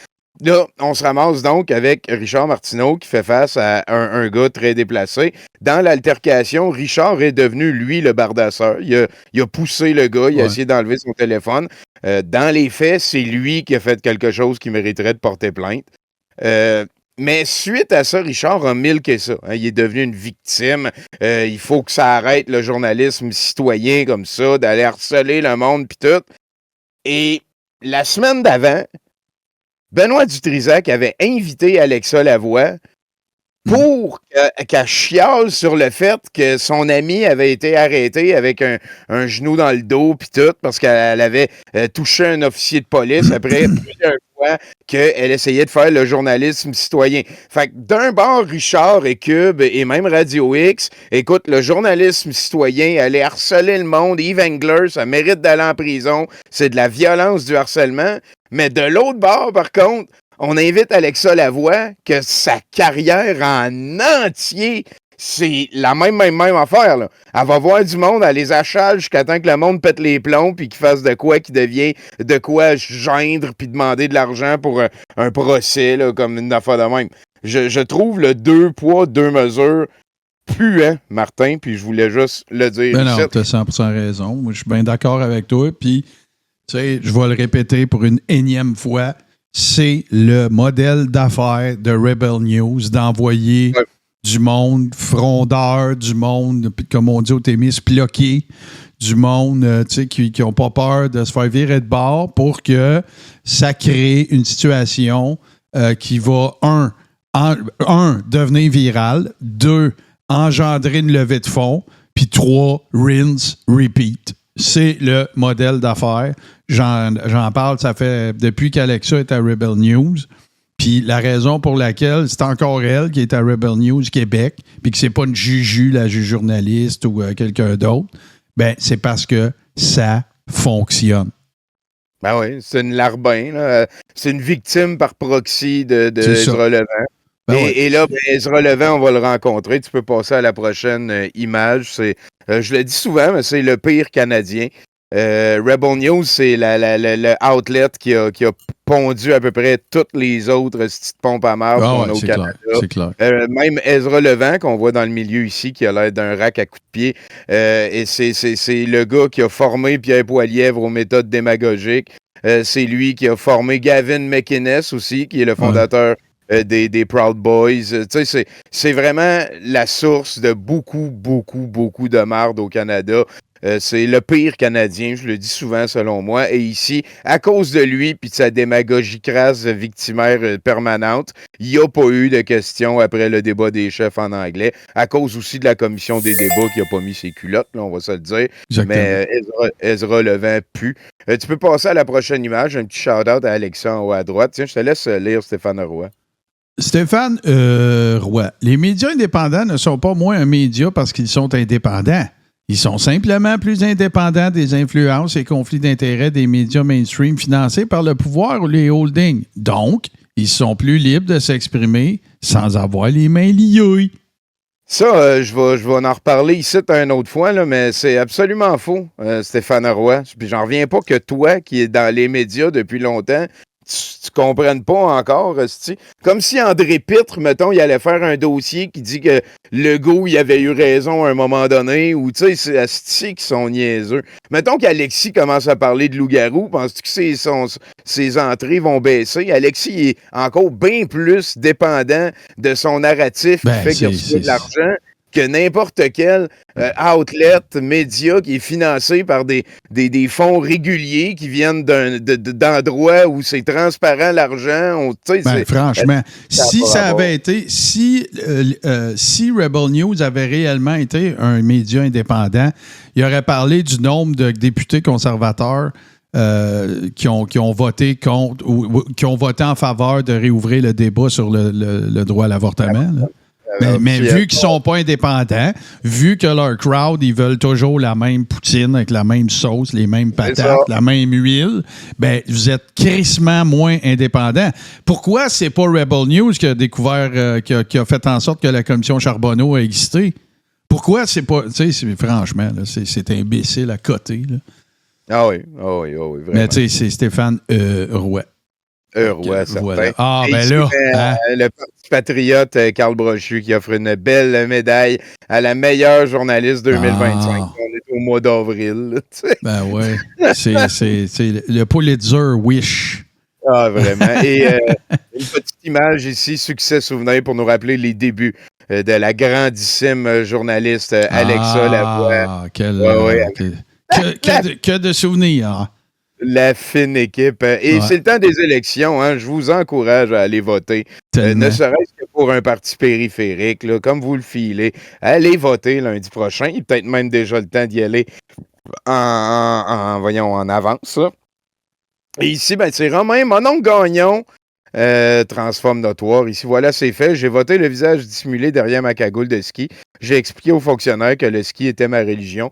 Là, on se ramasse donc avec Richard Martineau qui fait face à un gars très déplacé. Dans l'altercation, Richard est devenu, lui, le bardasseur. Il a poussé le gars, il a essayé d'enlever son téléphone. Dans les faits, c'est lui qui a fait quelque chose qui mériterait de porter plainte. Mais suite à ça, Richard a milqué ça. Hein, il est devenu une victime. Il faut que ça arrête le journalisme citoyen comme ça, d'aller harceler le monde pis tout. Et la semaine d'avant, Benoît Dutrisac avait invité Alexa Lavoie pour qu'elle chiale sur le fait que son ami avait été arrêté avec un genou dans le dos pis tout, parce qu'elle avait touché un officier de police après plusieurs fois qu'elle essayait de faire le journalisme citoyen. Fait que d'un bord, Richard et Cube et même Radio X, écoute, le journalisme citoyen, aller harceler le monde, Yves Engler, ça mérite d'aller en prison, c'est de la violence du harcèlement. Mais de l'autre bord, par contre, on invite Alexa Lavoie, que sa carrière en entier, c'est la même affaire, là. Elle va voir du monde, elle les achale jusqu'à temps que le monde pète les plombs puis qu'il fasse de quoi qui devient de quoi geindre puis demander de l'argent pour un procès, là, comme une affaire de même. Je trouve le 2 poids, 2 mesures puant, Martin, puis je voulais juste le dire. Ben non, t'as 100% raison. Moi, je suis bien d'accord avec toi, puis tu sais, je vais le répéter pour une énième fois, c'est le modèle d'affaires de Rebel News d'envoyer du monde frondeur, du monde, comme on dit au Témis, bloqué, du monde qui n'ont pas peur de se faire virer de bord pour que ça crée une situation qui va, un, devenir virale, 2, engendrer une levée de fonds, puis 3, rinse, repeat. C'est le modèle d'affaires. J'en parle, ça fait depuis qu'Alexa est à Rebel News. Puis la raison pour laquelle c'est encore elle qui est à Rebel News Québec, puis que c'est pas une juju, la juge journaliste ou quelqu'un d'autre, ben c'est parce que ça fonctionne. Ben oui, c'est une larbin, là. C'est une victime par proxy de Ezra Levant. Ben et là, Ezra Levant, on va le rencontrer. Tu peux passer à la prochaine image. C'est, je le dis souvent, mais c'est le pire Canadien. Rebel News, c'est le outlet qui a pondu à peu près toutes les autres petites pompes à marde qu'on a au Canada. C'est clair. Même Ezra Levant, qu'on voit dans le milieu ici, qui a l'air d'un rack à coups de pied. Et c'est le gars qui a formé Pierre Poilievre aux méthodes démagogiques. C'est lui qui a formé Gavin McInnes aussi, qui est le fondateur des Proud Boys. Tu sais, c'est vraiment la source de beaucoup de marde au Canada. C'est le pire Canadien, je le dis souvent selon moi. Et ici, à cause de lui puis de sa démagogie crasse victimaire permanente, il n'y a pas eu de questions après le débat des chefs en anglais. À cause aussi de la commission des débats qui n'a pas mis ses culottes, là, on va se le dire. Exactement. Mais Ezra Levant pue. Tu peux passer à la prochaine image, un petit shout-out à Alexa en haut à droite. Tiens, je te laisse lire Stéphane Roy. Stéphane Roy, les médias indépendants ne sont pas moins un média parce qu'ils sont indépendants. Ils sont simplement plus indépendants des influences et conflits d'intérêts des médias mainstream financés par le pouvoir ou les holdings. Donc, ils sont plus libres de s'exprimer sans avoir les mains liées. Ça, je vais en reparler ici une autre fois, là, mais c'est absolument faux, Stéphane Roy. Puis j'en reviens pas que toi, qui es dans les médias depuis longtemps, tu comprennes pas encore, comme si André Pitre, mettons, il allait faire un dossier qui dit que Legault, il avait eu raison à un moment donné, ou tu sais, c'est asti qui sont niaiseux. Mettons qu'Alexis commence à parler de loup-garou, penses-tu que ses entrées vont baisser? Alexis est encore bien plus dépendant de son narratif qui fait qu'il reçoit de l'argent que n'importe quel outlet, média qui est financé par des fonds réguliers qui viennent d'endroits où c'est transparent l'argent. Franchement, si ça avait été, si Rebel News avait réellement été un média indépendant, il aurait parlé du nombre de députés conservateurs qui ont voté contre ou qui ont voté en faveur de réouvrir le débat sur le droit à l'avortement. Là. Mais vu qu'ils sont pas indépendants, vu que leur crowd, ils veulent toujours la même poutine avec la même sauce, les mêmes patates, la même huile, ben vous êtes crissement moins indépendants. Pourquoi c'est pas Rebel News qui a découvert, qui a fait en sorte que la commission Charbonneau a existé? Pourquoi c'est pas... Tu sais, franchement, là, c'est imbécile à côté. Là. Ah oui, vraiment. Mais tu sais, c'est Stéphane Roy. Roy, certain. Voilà. Ah, ben là... Le Parti patriote, Carl Brochu, qui offre une belle médaille à la meilleure journaliste 2025. On est au mois d'avril. Ben ouais. C'est le Pulitzer Wish. Ah, vraiment. Et une petite image ici, succès souvenir pour nous rappeler les débuts de la grandissime journaliste Alexa Lavoie. Que de souvenirs. La fine équipe. Et c'est le temps des élections. Hein. Je vous encourage à aller voter. Ne serait-ce que pour un parti périphérique, là, comme vous le filez. Allez voter lundi prochain. Il est peut-être même déjà le temps d'y aller en avance. Là. Et ici, c'est Romain, mon oncle Gagnon, transforme notoire. Ici, voilà, c'est fait. J'ai voté le visage dissimulé derrière ma cagoule de ski. J'ai expliqué aux fonctionnaires que le ski était ma religion.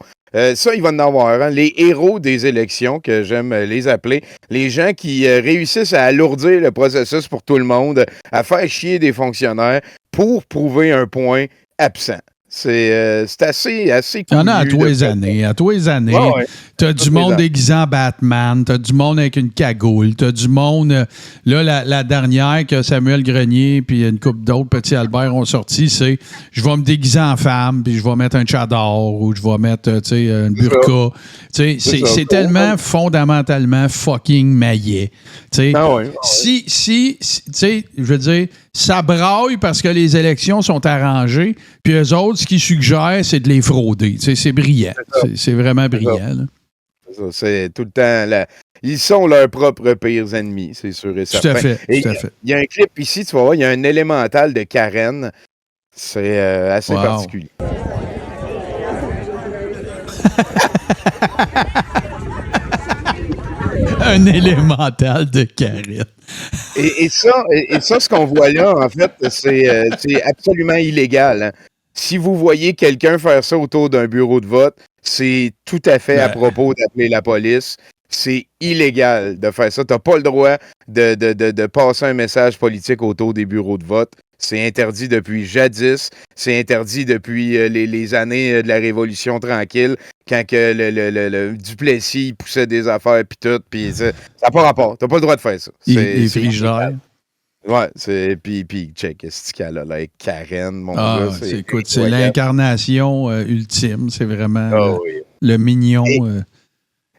Ça, il va en avoir. Hein? Les héros des élections, que j'aime les appeler. Les gens qui réussissent à alourdir le processus pour tout le monde, à faire chier des fonctionnaires pour prouver un point absent. C'est assez Il y en a à tous les de- années. À tous les années. Ouais, ouais. T'as du tous les monde ans. déguisé en Batman, t'as du monde avec une cagoule, t'as du monde... là, la dernière que Samuel Grenier puis une couple d'autres petits Albert ont sorti, c'est je vais me déguiser en femme, puis je vais mettre un chador ou je vais mettre une burqa. Tu sais, c'est tellement fondamentalement fucking maillet. Tu sais, Ah ouais, ah ouais. si tu sais, je veux dire, ça braille parce que les élections sont arrangées, puis eux autres, ce qu'ils suggèrent, c'est de les frauder. Tu sais, c'est brillant. C'est vraiment brillant. Là. C'est tout le temps... Ils sont leurs propres pires ennemis, c'est sûr et certain. Tout à fait. Et Tout à fait. il y a un clip ici, tu vas voir, il y a un élémental de Karen. C'est assez Wow. particulier. Un élémental de Karen. Et ça, ce qu'on voit là, en fait, c'est absolument illégal. Hein. Si vous voyez quelqu'un faire ça autour d'un bureau de vote, c'est tout à fait à propos d'appeler la police. C'est illégal de faire ça. Tu n'as pas le droit de passer un message politique autour des bureaux de vote. C'est interdit depuis jadis. C'est interdit depuis les années de la Révolution tranquille, quand que le Duplessis il poussait des affaires puis tout. Puis ça n'a pas rapport. Tu n'as pas le droit de faire ça. Les frigidaires. Ouais, c'est. Puis check, c'est qu'elle a là avec Karen, mon gars. Écoute, c'est l'incarnation ultime. C'est vraiment oui. le mignon.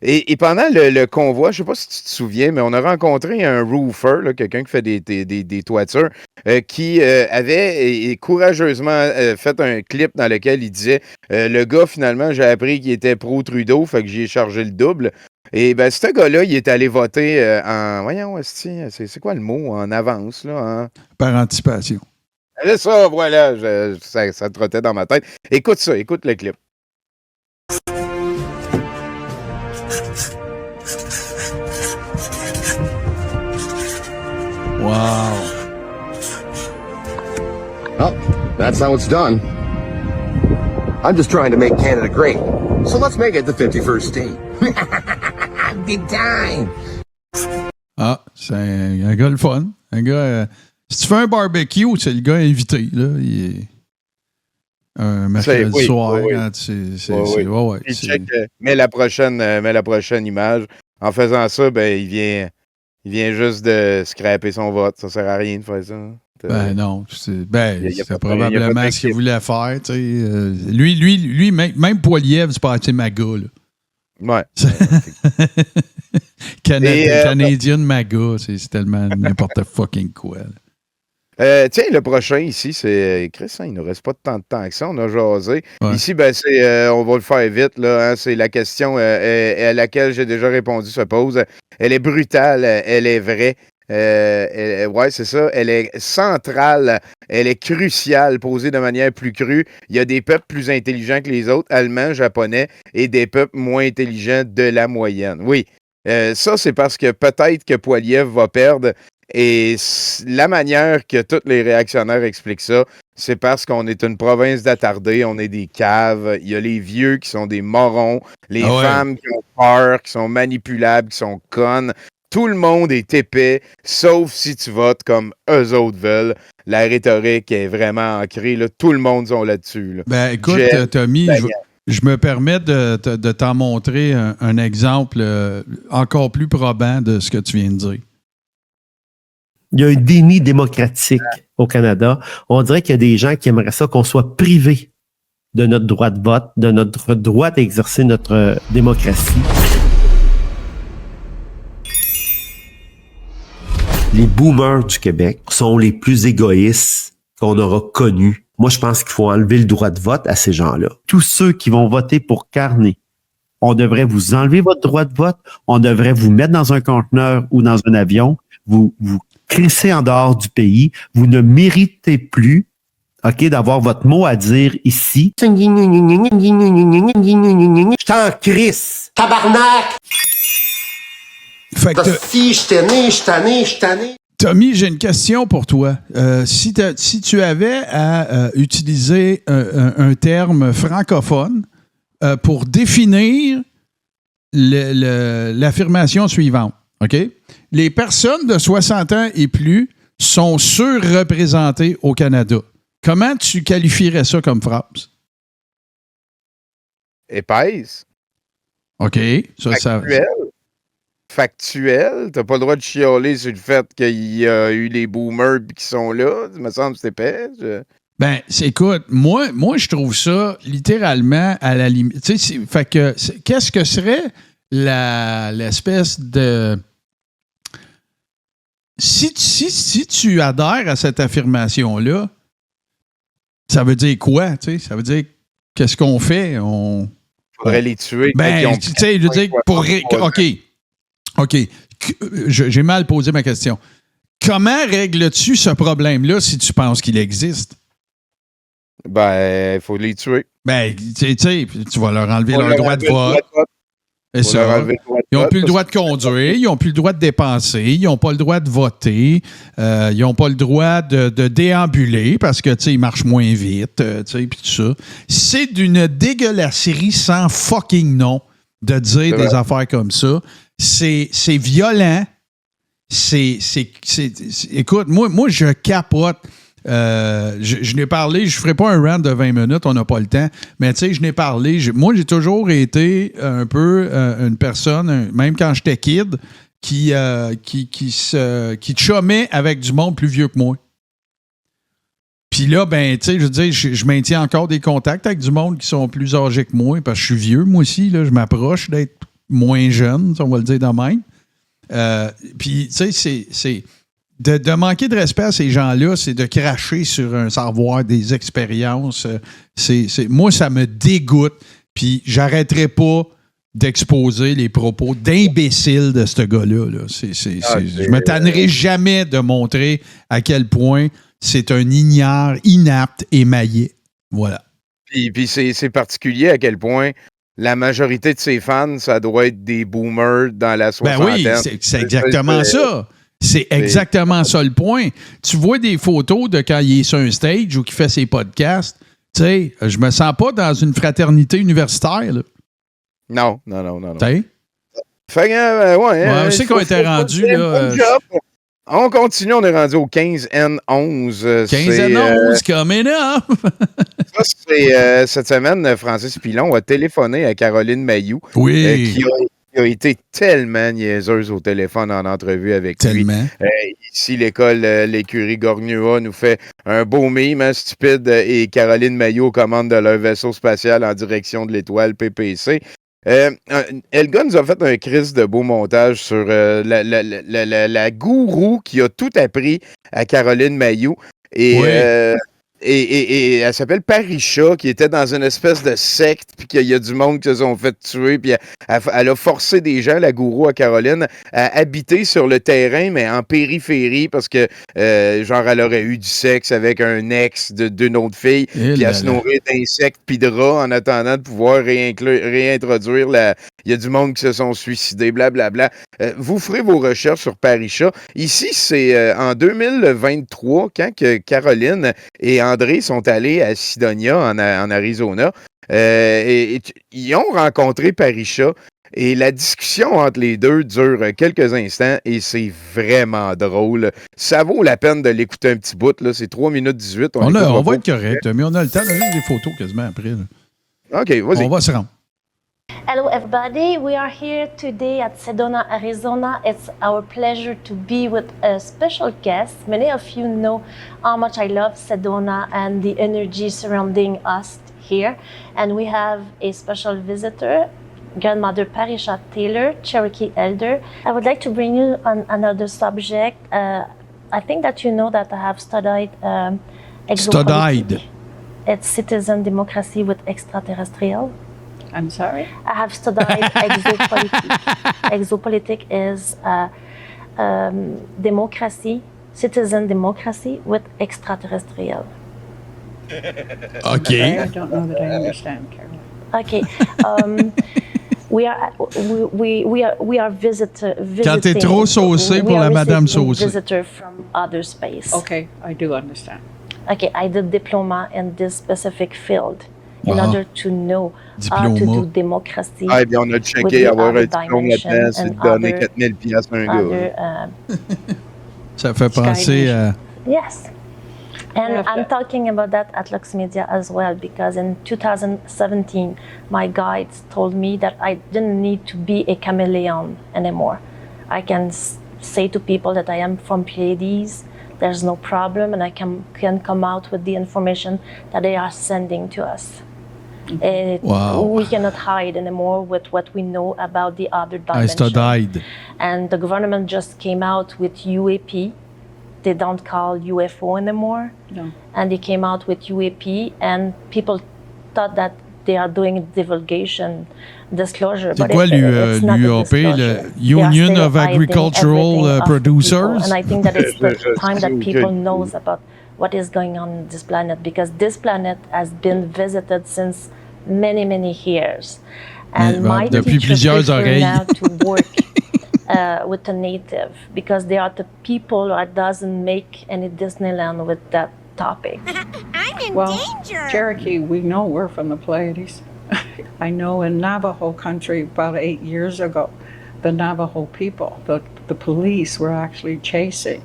Et pendant le convoi, je sais pas si tu te souviens, mais on a rencontré un roofer, là, quelqu'un qui fait des toitures, qui avait courageusement fait un clip dans lequel il disait le gars, finalement, j'ai appris qu'il était pro-Trudeau, fait que j'ai chargé le double. Et ben, ce gars-là, il est allé voter en. Voyons, c'est quoi le mot? En avance, là? Par anticipation. C'est ça, voilà, ça trottait dans ma tête. Écoute ça, écoute le clip. Wow. Well, that's how it's done. I'm just trying to make Canada great. So let's make it the 51st state. Big time! Ah, c'est un gars le fun. Un gars. Si tu fais un barbecue, c'est le gars invité. Là. Il est un mercredi soir. Oui. C'est Check, mets la prochaine image. En faisant ça, ben il vient juste de scraper son vote. Ça sert à rien de faire ça. Ben non. Il y a C'est pas probablement ce qu'il voulait faire. Lui, même Poilievre, c'est pas assez maga. Là. Ouais. Canadian maga, c'est tellement n'importe fucking quoi. Tiens, le prochain ici, c'est Chris, hein, il ne nous reste pas tant de temps que ça, on a jasé. Ouais. Ici, ben, on va le faire vite, là, hein, c'est la question à laquelle j'ai déjà répondu se pose. Elle est brutale, elle est vraie. Ouais, c'est ça. Elle est centrale, elle est cruciale, posée de manière plus crue. Il y a des peuples plus intelligents que les autres, allemands, japonais, et des peuples moins intelligents de la moyenne. Oui, ça, c'est parce que peut-être que Poilievre va perdre. Et la manière que tous les réactionnaires expliquent ça, c'est parce qu'on est une province d'attardés, on est des caves, il y a les vieux qui sont des morons, les femmes qui ont peur, qui sont manipulables, qui sont connes. Tout le monde est épais, sauf si tu votes comme eux autres veulent. La rhétorique est vraiment ancrée, là. Tout le monde sont là-dessus. Là. Ben écoute, Tommy, je me permets de t'en montrer un exemple encore plus probant de ce que tu viens de dire. Il y a un déni démocratique au Canada. On dirait qu'il y a des gens qui aimeraient ça qu'on soit privé de notre droit de vote, de notre droit d'exercer notre démocratie. Les boomers du Québec sont les plus égoïstes qu'on aura connus. Moi, je pense qu'il faut enlever le droit de vote à ces gens-là. Tous ceux qui vont voter pour Carney, on devrait vous enlever votre droit de vote, on devrait vous mettre dans un conteneur ou dans un avion, vous crisser en dehors du pays, vous ne méritez plus, OK, d'avoir votre mot à dire ici. Je t'en crisse, tabarnak! Fait que si je t'en ai. Tommy, j'ai une question pour toi. Si tu avais à utiliser un terme francophone pour définir l'affirmation suivante, OK? Les personnes de 60 ans et plus sont surreprésentées au Canada. Comment tu qualifierais ça comme phrase? épaisse. OK. Factuel. T'as pas le droit de chialer sur le fait qu'il y a eu les boomers qui sont là. Il me semble que c'est épais. Ben, écoute, moi, je trouve ça littéralement à la limite. Tu sais, fait que, qu'est-ce que serait l'espèce de... Si tu adhères à cette affirmation-là, ça veut dire quoi, tu sais? Ça veut dire, qu'est-ce qu'on fait? Faudrait les tuer. Ben, tu sais, je veux dire, OK. J'ai mal posé ma question. Comment règles-tu ce problème-là si tu penses qu'il existe? Ben, il faut les tuer. Ben, tu sais, tu vas leur enlever leur droit de vote. C'est ça. Ils n'ont plus le droit de conduire, ils n'ont plus le droit de dépenser, ils n'ont pas le droit de voter, ils n'ont pas le droit de déambuler parce que, tu sais, ils marchent moins vite, tu sais, puis tout ça. C'est d'une dégueulasserie sans fucking nom de dire des affaires comme ça. C'est violent. Écoute, moi, je capote. Je n'ai parlé, je ne ferai pas un rant de 20 minutes, on n'a pas le temps, mais tu sais, je n'ai parlé. Moi, j'ai toujours été un peu une personne, même quand j'étais kid, qui chômait avec du monde plus vieux que moi. Puis là, ben, tu sais, je veux dire, je maintiens encore des contacts avec du monde qui sont plus âgés que moi, parce que je suis vieux, moi aussi, là, je m'approche d'être moins jeune, on va le dire de même. Puis, tu sais, c'est de manquer de respect à ces gens-là, c'est de cracher sur un savoir, des expériences. Moi, ça me dégoûte. Puis, j'arrêterai pas d'exposer les propos d'imbéciles de ce gars-là. Là. Je me tannerai jamais de montrer à quel point c'est un ignare, inapte, émaillé. Voilà. Puis c'est particulier à quel point la majorité de ses fans, ça doit être des boomers dans la soixantaine. Ben oui, c'est exactement ça. C'est exactement ça le point. Tu vois des photos de quand il est sur un stage ou qu'il fait ses podcasts. Tu sais, je me sens pas dans une fraternité universitaire. Là. Non. T'sais? Fait que, on sait qu'on était rendu. On continue, on est rendu au 15N11. 15N11, coming up! Ça, c'est cette semaine, Francis Pilon a téléphoné à Caroline Mayou. Oui. Qui a été tellement niaiseuse au téléphone en entrevue avec lui. Ici, l'écurie Gorgnua nous fait un beau mime, stupide, et Caroline Mayou commande de leur vaisseau spatial en direction de l'étoile PPC. Elga nous a fait un crise de beau montage sur la gourou qui a tout appris à Caroline Mayou. Et elle s'appelle Parisha, qui était dans une espèce de secte, puis qu'il y a du monde qui se sont fait tuer, puis elle a forcé des gens, la gourou à Caroline, à habiter sur le terrain, mais en périphérie, parce que, genre, elle aurait eu du sexe avec un ex d'une autre fille, puis elle se nourrit d'insectes puis de rats en attendant de pouvoir réintroduire Il y a du monde qui se sont suicidés, blablabla. Vous ferez vos recherches sur Parisha. Ici, c'est en 2023, quand que Caroline et André sont allés à Sidonia, en Arizona. Et ils ont rencontré Parisha. Et la discussion entre les deux dure quelques instants et c'est vraiment drôle. Ça vaut la peine de l'écouter un petit bout. Là. C'est 3 minutes 18. On va être correct, mais on a le temps d'aller des photos quasiment après. Là. OK, vas-y. On va se rendre. Hello everybody, we are here today at Sedona, Arizona. It's our pleasure to be with a special guest. Many of you know how much I love Sedona and the energy surrounding us here. And we have a special visitor, Grandmother Parisha Taylor, Cherokee Elder. I would like to bring you on another subject. I think that you know that I have studied exopolitics. It's citizen democracy with extraterrestrial. I'm sorry? I have studied exopolitics. Exopolitics is democracy, citizen democracy with extraterrestrial. Okay. I don't know that I understand, Caroline. Okay. We are visiting. Quand t'es trop saucé pour la Madame Saucé. Visitor from outer space. Okay, I do understand. Okay, I did diploma in this specific field. In order to know how to do democracy. Ah, bien, on a checké avoir un diplôme là-dedans, c'est de donner 4000$ à un gars. Ça fait penser à... Yes. And I'm talking about that at Lux Media as well, because in 2017, my guides told me that I didn't need to be a chameleon anymore. I can say to people that I am from Pleiades, there's no problem, and I can come out with the information that they are sending to us. Wow. We cannot hide anymore with what we know about the other dimension. I died. And the government just came out with UAP. They don't call UFO anymore. No. And they came out with UAP, and people thought that they are doing divulgation, disclosure. C'est but quoi it's not a l'UAP, disclosure. le They are Union still of hiding Agricultural everything of the Producers? people. And I think that it's the time that people knows about what is going on this planet, because this planet has been visited since many, many years. And my depuis teachers plusieurs prefer oreilles. now to work with the native, because they are the people that doesn't make any Disneyland with that topic. I'm in Well, danger. Cherokee, we know we're from the Pleiades. I know in Navajo country about 8 years ago, the Navajo people, the police were actually chasing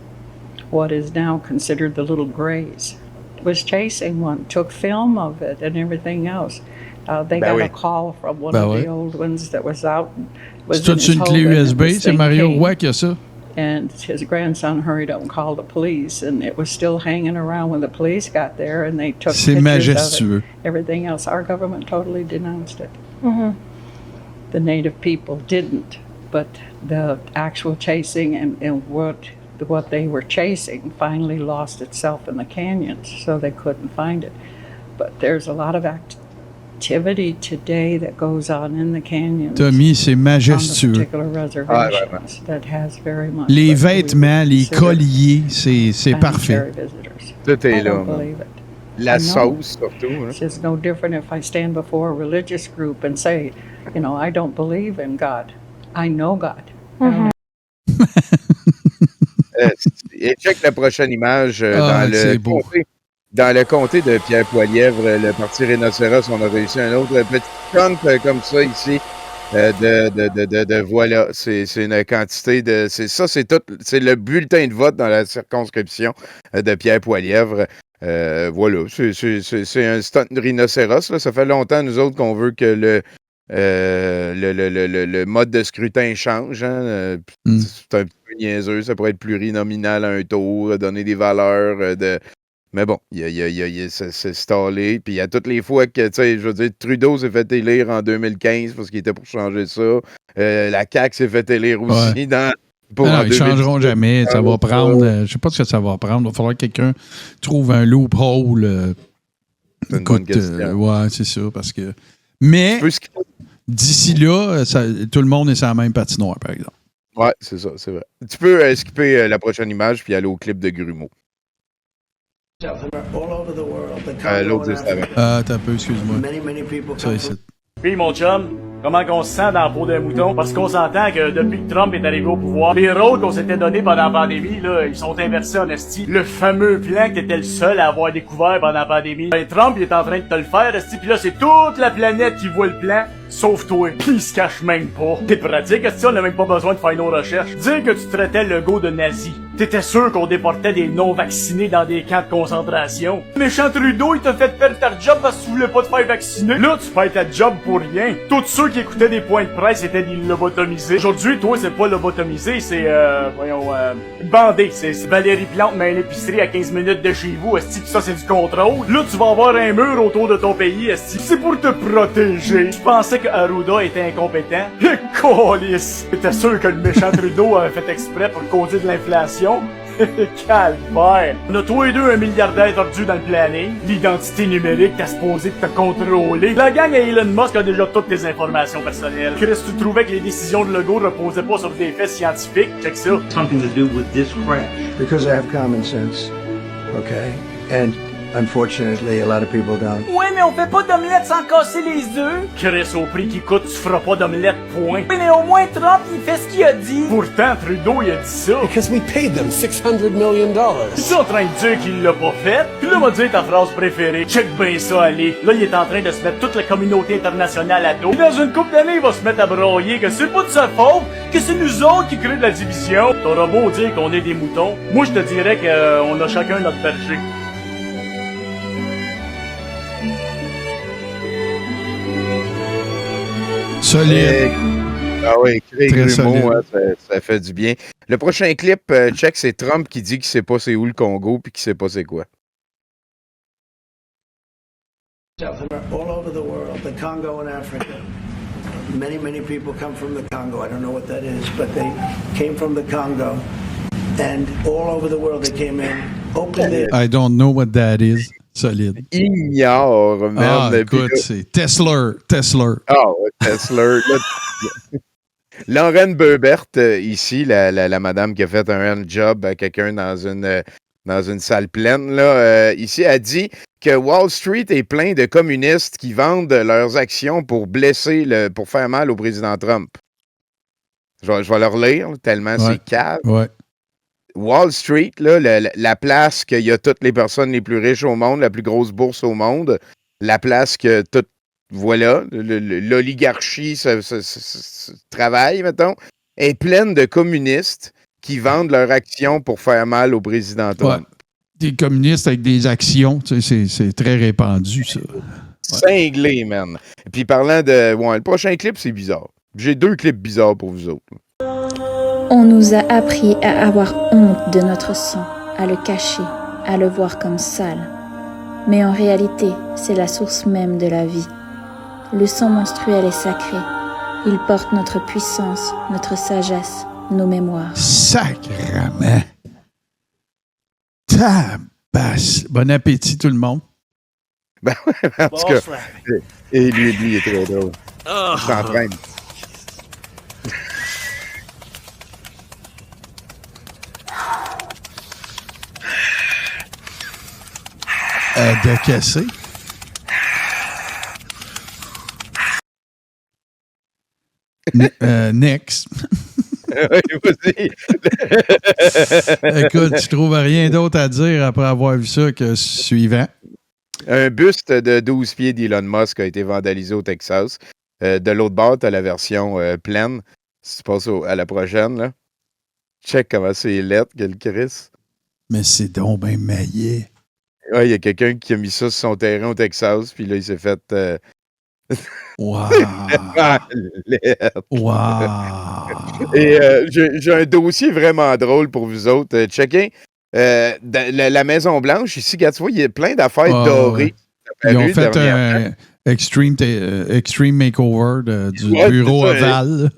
what is now considered the Little Grays. Was chasing one, took film of it and everything else. They got a call from one of the old ones that was out. Was C'est une clé USB, c'est Mario Roy qui a ça. And his grandson hurried up and called the police, and it was still hanging around when the police got there, and they took C'est pictures majestueux. of it. Everything else, our government totally denounced it. Mm-hmm. The native people didn't, but the actual chasing and what they were chasing finally lost itself in the canyons, so they couldn't find it. But there's a lot of activity today that goes on in the canyons. Tommy, c'est majestueux. On the particular reservations that has very much. Les vêtements, les colliers, c'est parfait. Tout est I là. don't believe it. La I know. sauce, surtout. Hein. It's just no different if I stand before a religious group and say, you know, I don't believe in God. I know God. Et check la prochaine image c'est beau. dans le comté de Pierre Poilièvre, le parti Rhinocéros, on a réussi un autre petit chunk comme ça ici. Voilà, c'est une quantité de. C'est tout. C'est le bulletin de vote dans la circonscription de Pierre Poilièvre. Voilà, c'est un stunt de rhinocéros. Là. Ça fait longtemps, nous autres, qu'on veut que le mode de scrutin change. Hein. C'est un peu niaiseux. Ça pourrait être plurinominal à un tour, donner des valeurs de. Mais bon, c'est stallé. Puis il y a toutes les fois que, tu sais, je veux dire, Trudeau s'est fait élire en 2015 parce qu'il était pour changer ça. La CAQ s'est fait élire aussi Ils ne changeront jamais. Ça va prendre. Je ne sais pas ce que ça va prendre. Il va falloir que quelqu'un trouve un loophole. C'est une bonne question. Ouais, c'est ça. Parce que. Mais d'ici là, tout le monde est sur la même patinoire, par exemple. Ouais, c'est ça, c'est vrai. Tu peux skipper la prochaine image puis aller au clip de Grumeau. L'autre juste avant. T'as un peu, excuse-moi. Ça, ici. Puis mon chum, comment qu'on se sent dans la peau d'un mouton? Parce qu'on s'entend que depuis que Trump est arrivé au pouvoir, les rôles qu'on s'était donnés pendant la pandémie, là, ils sont inversés en esti. Le fameux plan que t'étais le seul à avoir découvert pendant la pandémie. Ben, Trump, il est en train de te le faire, esti, pis là, c'est toute la planète qui voit le plan, sauf toi. Pis il se cache même pas. T'es pratique, esti, on n'a même pas besoin de faire nos recherches. Dire que tu traitais le go de nazi. T'étais sûr qu'on déportait des non-vaccinés dans des camps de concentration. Le méchant Trudeau, il t'a fait perdre ta job parce que tu voulais pas te faire vacciner. Là, tu perds ta job pour rien. Tous ceux qui écoutaient des points de presse étaient des lobotomisés. Aujourd'hui, toi, c'est pas lobotomisé, c'est, bandé. C'est Valérie Plante, mais une épicerie à 15 minutes de chez vous, esti, pis ça, c'est du contrôle. Là, tu vas avoir un mur autour de ton pays, esti. C'est pour te protéger. Tu pensais que Arruda était incompétent? Câlisse! T'étais sûr que le méchant Trudeau avait fait exprès pour causer de l'inflation? Calvaire! On a tous les deux un milliardaire perdu dans le planning. L'identité numérique t'as supposé te contrôler. La gang à Elon Musk a déjà toutes tes informations personnelles. Chris, tu trouvais que les décisions de Legault reposaient pas sur des faits scientifiques? Check ça. Something to do with this crash. Because I have common sense, okay? And unfortunately, a lot of people don't. Ouais, mais on fait pas d'omelette sans casser les œufs. Chris, au prix qui coûte, tu feras pas d'omelette, point. Oui, mais au moins Trump, il fait ce qu'il a dit. Pourtant, Trudeau, il a dit ça. Because we paid them $600 million. Il est en train de dire qu'il l'a pas fait. Puis là, m'a dit ta phrase préférée. Check bien ça, allez. Là, il est en train de se mettre toute la communauté internationale à dos. Puis dans une couple d'années, il va se mettre à broyer que c'est pas de sa faute, que c'est nous autres qui créons de la division. T'auras beau dire qu'on est des moutons. Moi, je te dirais qu'on a chacun notre berger. Solide. Ah oui, écrire Très l'humour, solide. hein, ça fait du bien. Le prochain clip, check, c'est Trump qui dit qu'il sait pas c'est où le Congo puis qu'il sait pas c'est quoi. All over the world, the Congo and Africa. Many people come from the Congo. I don't know what that is, but they came from the Congo. And all over the world they came in, opened their... I don't know what that is. Solide. Ignore, man. Écoute, c'est Tesla. Ah, ouais, Tesla. Lauren Beubert, ici, la madame qui a fait un hand job à quelqu'un dans une salle pleine, là, ici, a dit que Wall Street est plein de communistes qui vendent leurs actions pour pour faire mal au président Trump. Je vais leur lire, tellement c'est cave. Ouais. Wall Street, là, la place qu'il y a toutes les personnes les plus riches au monde, la plus grosse bourse au monde, la place que tout, voilà, l'oligarchie travaille, mettons, est pleine de communistes qui vendent leurs actions pour faire mal au président Trump. Ouais. Des communistes avec des actions, tu sais, c'est très répandu, ça. Cinglé, man. Et puis parlant de... Ouais, le prochain clip, c'est bizarre. J'ai 2 clips bizarres pour vous autres. On nous a appris à avoir honte de notre sang, à le cacher, à le voir comme sale. Mais en réalité, c'est la source même de la vie. Le sang menstruel est sacré. Il porte notre puissance, notre sagesse, nos mémoires. Sacrement! Tabasse! Bon appétit, tout le monde. Ben ouais, en tout cas. Et lui, il est très drôle. Il s'entraîne. De casser. Next. Oui, vas-y. Écoute, je trouve rien d'autre à dire après avoir vu ça que suivant. Un buste de 12 pieds d'Elon Musk a été vandalisé au Texas. De l'autre bord, tu as la version pleine. Si tu passes à la prochaine, là. Check comment c'est lettre que le Chris. Mais c'est donc ben maillé. Ouais, il y a quelqu'un qui a mis ça sur son terrain au Texas, puis là, il s'est fait... Wow! Wow! Et j'ai un dossier vraiment drôle pour vous autres. Checkez. La Maison-Blanche, ici, regarde, tu vois, il y a plein d'affaires dorées. Ils ont fait un extreme makeover du bureau Oval.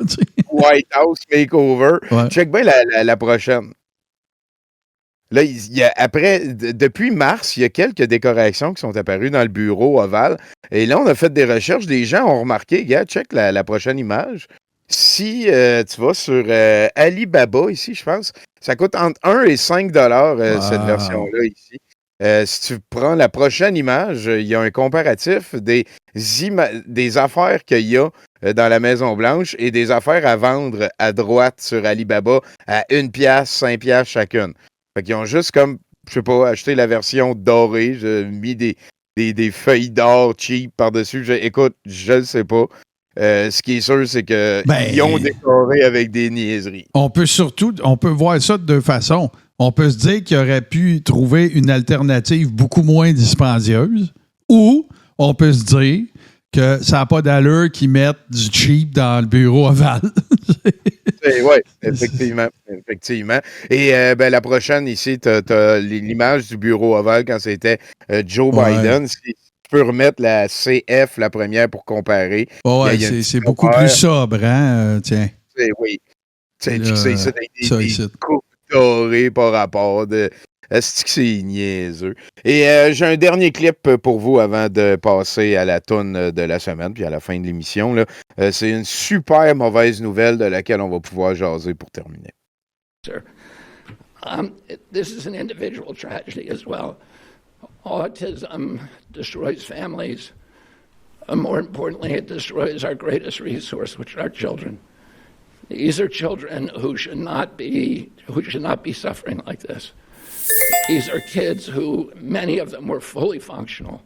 White House makeover. Ouais. Check bien la prochaine. Là, depuis mars, il y a quelques décorations qui sont apparues dans le bureau Oval. Et là, on a fait des recherches. Des gens ont remarqué, regarde, check la prochaine image. Si tu vas sur Alibaba, ici, je pense, ça coûte entre 1 et 5 cette version-là, ici. Si tu prends la prochaine image, il y a un comparatif des affaires qu'il y a dans la Maison-Blanche et des affaires à vendre à droite sur Alibaba à 1 piastre, 5 piastres chacune. Fait qu'ils ont juste comme, je sais pas, acheté la version dorée, j'ai mis des feuilles d'or cheap par-dessus. Écoute, je ne sais pas. Ce qui est sûr, c'est qu'ils ont décoré avec des niaiseries. On peut voir ça de 2 façons. On peut se dire qu'il aurait pu trouver une alternative beaucoup moins dispendieuse, ou on peut se dire que ça n'a pas d'allure qu'ils mettent du cheap dans le bureau Oval. Oui, effectivement. Et la prochaine, ici, tu as l'image du bureau Oval quand c'était Joe Biden. Tu peux remettre la CF, la première, pour comparer. C'est beaucoup plus sobre, hein? Tiens. Oui. Tu sais, ça, des coupes dorées par rapport de... Est-ce que c'est niaiseux? Et j'ai un dernier clip pour vous avant de passer à la toune de la semaine, puis à la fin de l'émission. C'est une super mauvaise nouvelle de laquelle on va pouvoir jaser pour terminer. Sir, this is an individual tragedy as well. Autism destroys families. More importantly, it destroys our greatest resource, which are our children. These are children who should not be suffering like this. These are kids who, many of them were fully functional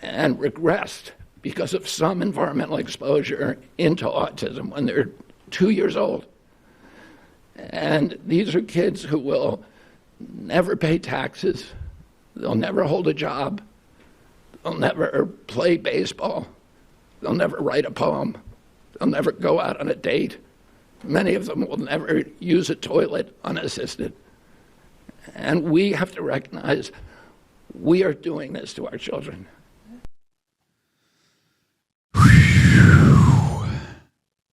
and regressed because of some environmental exposure into autism when they're 2 years old. And these are kids who will never pay taxes. They'll never hold a job. They'll never play baseball. They'll never write a poem. They'll never go out on a date. Many of them will never use a toilet unassisted. And we have to recognize we are doing this to our children.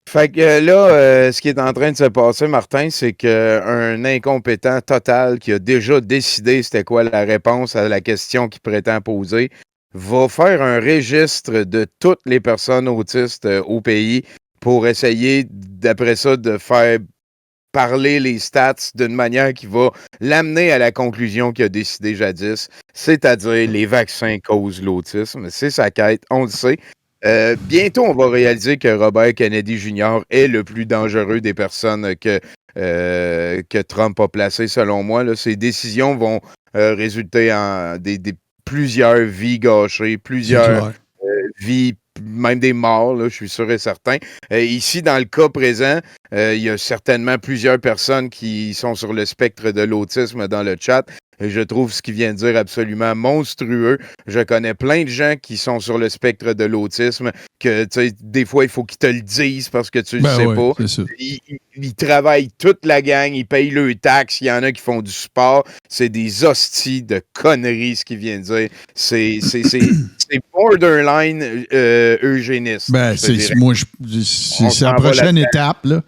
Fait que là, ce qui est en train de se passer, Martin, c'est qu'un incompétent total qui a déjà décidé c'était quoi la réponse à la question qu'il prétend poser va faire un registre de toutes les personnes autistes au pays pour essayer, d'après ça, de faire parler les stats d'une manière qui va l'amener à la conclusion qu'il a décidé jadis, c'est-à-dire les vaccins causent l'autisme. C'est sa quête, on le sait. Bientôt, on va réaliser que Robert Kennedy Jr. est le plus dangereux des personnes que Trump a placées, selon moi. Là. Ces décisions vont résulter en plusieurs vies gâchées, plusieurs vies, même des morts, là, je suis sûr et certain. Ici, dans le cas présent, il y a certainement plusieurs personnes qui sont sur le spectre de l'autisme dans le chat. Et je trouve ce qu'il vient de dire absolument monstrueux. Je connais plein de gens qui sont sur le spectre de l'autisme, que tu sais, des fois, il faut qu'ils te le disent parce que tu le sais pas. Ils travaillent toute la gang, ils payent leurs taxes, il y en a qui font du sport. C'est des hosties de conneries, ce qu'il vient de dire. C'est borderline eugéniste. Ben, c'est la prochaine étape, là.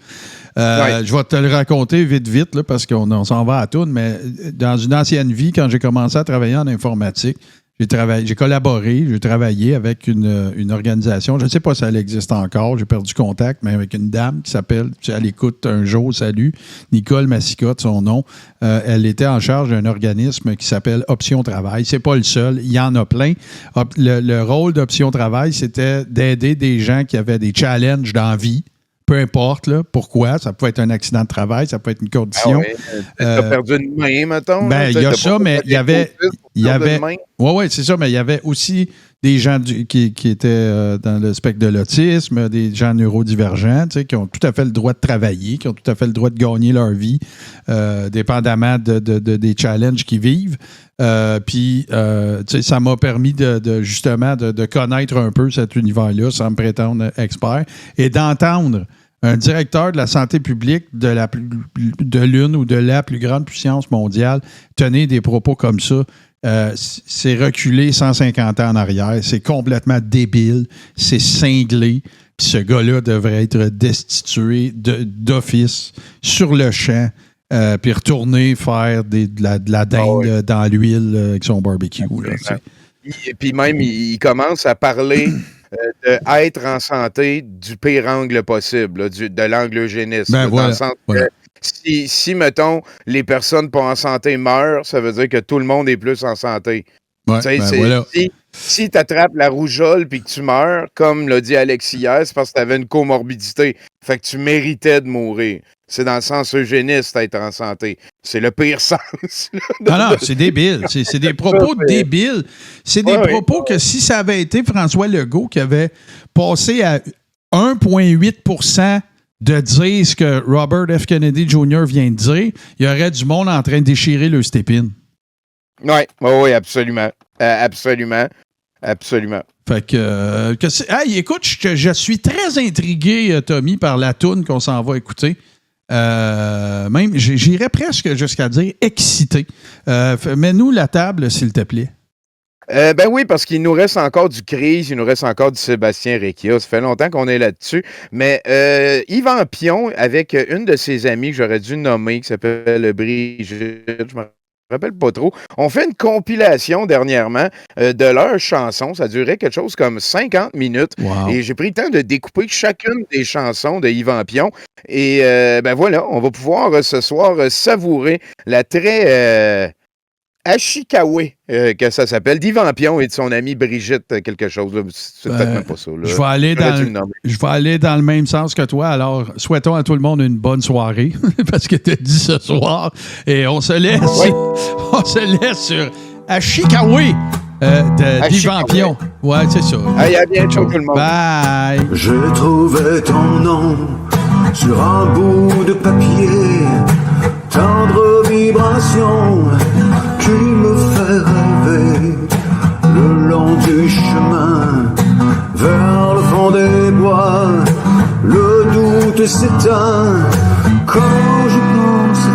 Je vais te le raconter vite, là, parce qu'on s'en va à tout, mais dans une ancienne vie, quand j'ai commencé à travailler en informatique, j'ai collaboré, j'ai travaillé avec une organisation, je ne sais pas si elle existe encore, j'ai perdu contact, mais avec une dame qui s'appelle, si elle écoute un jour, salut, Nicole Massicotte, son nom. Elle était en charge d'un organisme qui s'appelle Option Travail. C'est pas le seul, il y en a plein. Le rôle d'Option Travail, c'était d'aider des gens qui avaient des challenges dans la vie. Peu importe, là, pourquoi. Ça peut être un accident de travail, ça peut être une condition. T'as perdu une main, mettons. Ben, il y a ça, mais il y avait... Oui, c'est ça, mais il y avait aussi des gens qui étaient dans le spectre de l'autisme, des gens neurodivergents, qui ont tout à fait le droit de travailler, qui ont tout à fait le droit de gagner leur vie, dépendamment des challenges qu'ils vivent. Puis, ça m'a permis justement de connaître un peu cet univers-là sans me prétendre expert et d'entendre un directeur de la santé publique de l'une ou de la plus grande puissance mondiale tenir des propos comme ça. C'est reculé 150 ans en arrière. C'est complètement débile. C'est cinglé. Puis ce gars-là devrait être destitué d'office sur le champ. Puis retourner faire de la dinde dans l'huile avec son barbecue. Et puis même, il commence à parler d'être en santé du pire angle possible, de l'angle eugéniste. Dans le sens que si, mettons, les personnes pas en santé meurent, ça veut dire que tout le monde est plus en santé. Si tu attrapes la rougeole puis que tu meurs, comme l'a dit Alexis hier, c'est parce que tu avais une comorbidité. Fait que tu méritais de mourir. C'est dans le sens eugéniste être en santé. C'est le pire sens. Non, c'est débile. C'est des propos débiles. C'est des propos que si ça avait été François Legault qui avait passé à 1,8% de dire ce que Robert F. Kennedy Jr. vient de dire, il y aurait du monde en train de déchirer le stépine. Oui, absolument. Absolument. Fait que hey, écoute, je suis très intrigué, Tommy, par la toune qu'on s'en va écouter. Même, j'irais presque jusqu'à dire excité. Mets-nous la table, s'il te plaît. Ben oui, parce qu'il nous reste encore du Chris, il nous reste encore du Sébastien Recchia. Ça fait longtemps qu'on est là-dessus. Mais Yvan Pion, avec une de ses amies que j'aurais dû nommer, qui s'appelle Brigitte, je me rappelle pas trop, on fait une compilation dernièrement de leurs chansons. Ça durait quelque chose comme 50 minutes. Wow. Et j'ai pris le temps de découper chacune des chansons de Yvan Pion. Et ben voilà, on va pouvoir ce soir savourer la très... Ashikawe, que ça s'appelle, d'Yvan Pion et de son amie Brigitte, quelque chose. C'est peut-être même pas ça. Là. Je vais aller dans le même sens que toi. Alors, souhaitons à tout le monde une bonne soirée, parce que tu as dit ce soir. Et on se laisse, sur Ashikawe d'Yvan Pion. Ouais, c'est ça. Allez, à bientôt tout le monde. Bye. Je trouvais ton nom sur un bout de papier, tendre vibration qui me fait rêver le long du chemin vers le fond des bois, le révolte s'éteint quand je pense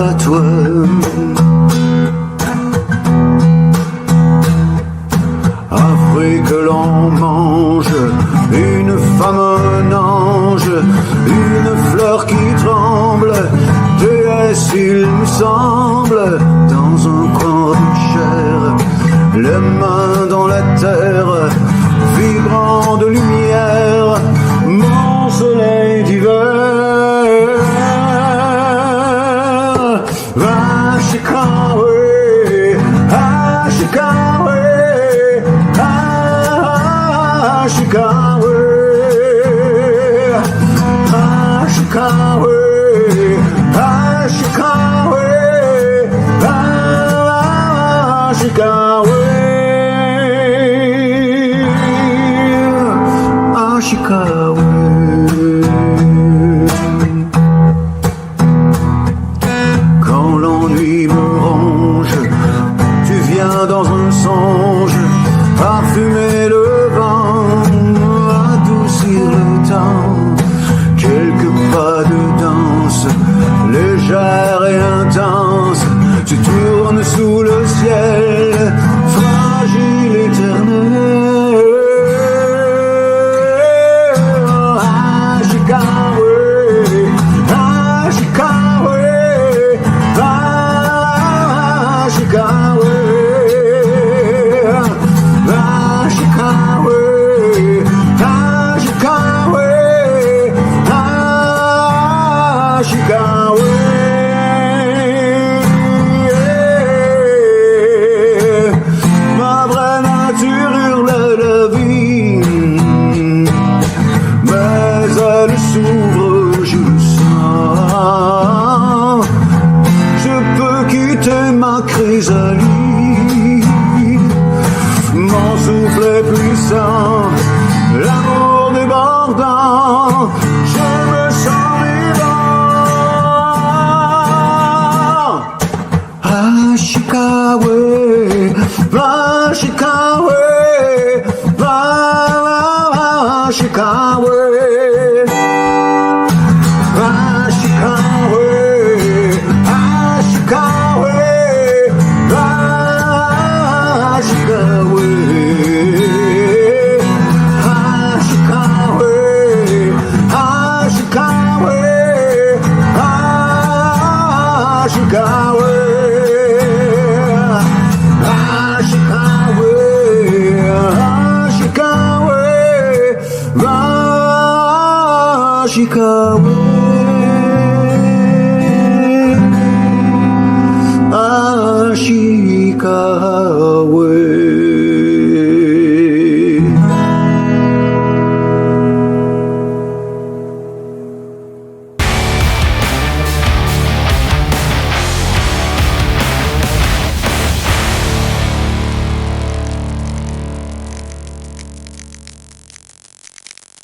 à toi. Après que l'on mange une femme, un ange, une fleur qui tremble, déesse il me semble, dans un coin de chair, les mains dans la terre, vibrant de lumière, mon soleil d'hiver. Ashikawe, Ashikawe, Ashikawe, Ashikawe, Ashikawe, Ashikawe. Quand l'ennui me ronge, tu viens dans un songe, parfumer le vent, adoucir le temps, quelques pas de danse, légère et intense, tu tournes sous le ciel, fragile éternel. Ashikawe, Ashikawe, Ashikawe, Ashikawe, Ashikawe, Ashikawe. Ma vraie nature hurle la vie, mais elle s'ouvre, je le sens. Je peux quitter ma chrysalide, mon souffle est puissant, l'amour débordant, je me sens vivant. Ashikawe, Ashikawe, Ashikawe, Ashikawe, Ashikawe, Ashikawe, Ashikawe, Ashikawe, Ashikawe. Ashikawe, Ashikawe.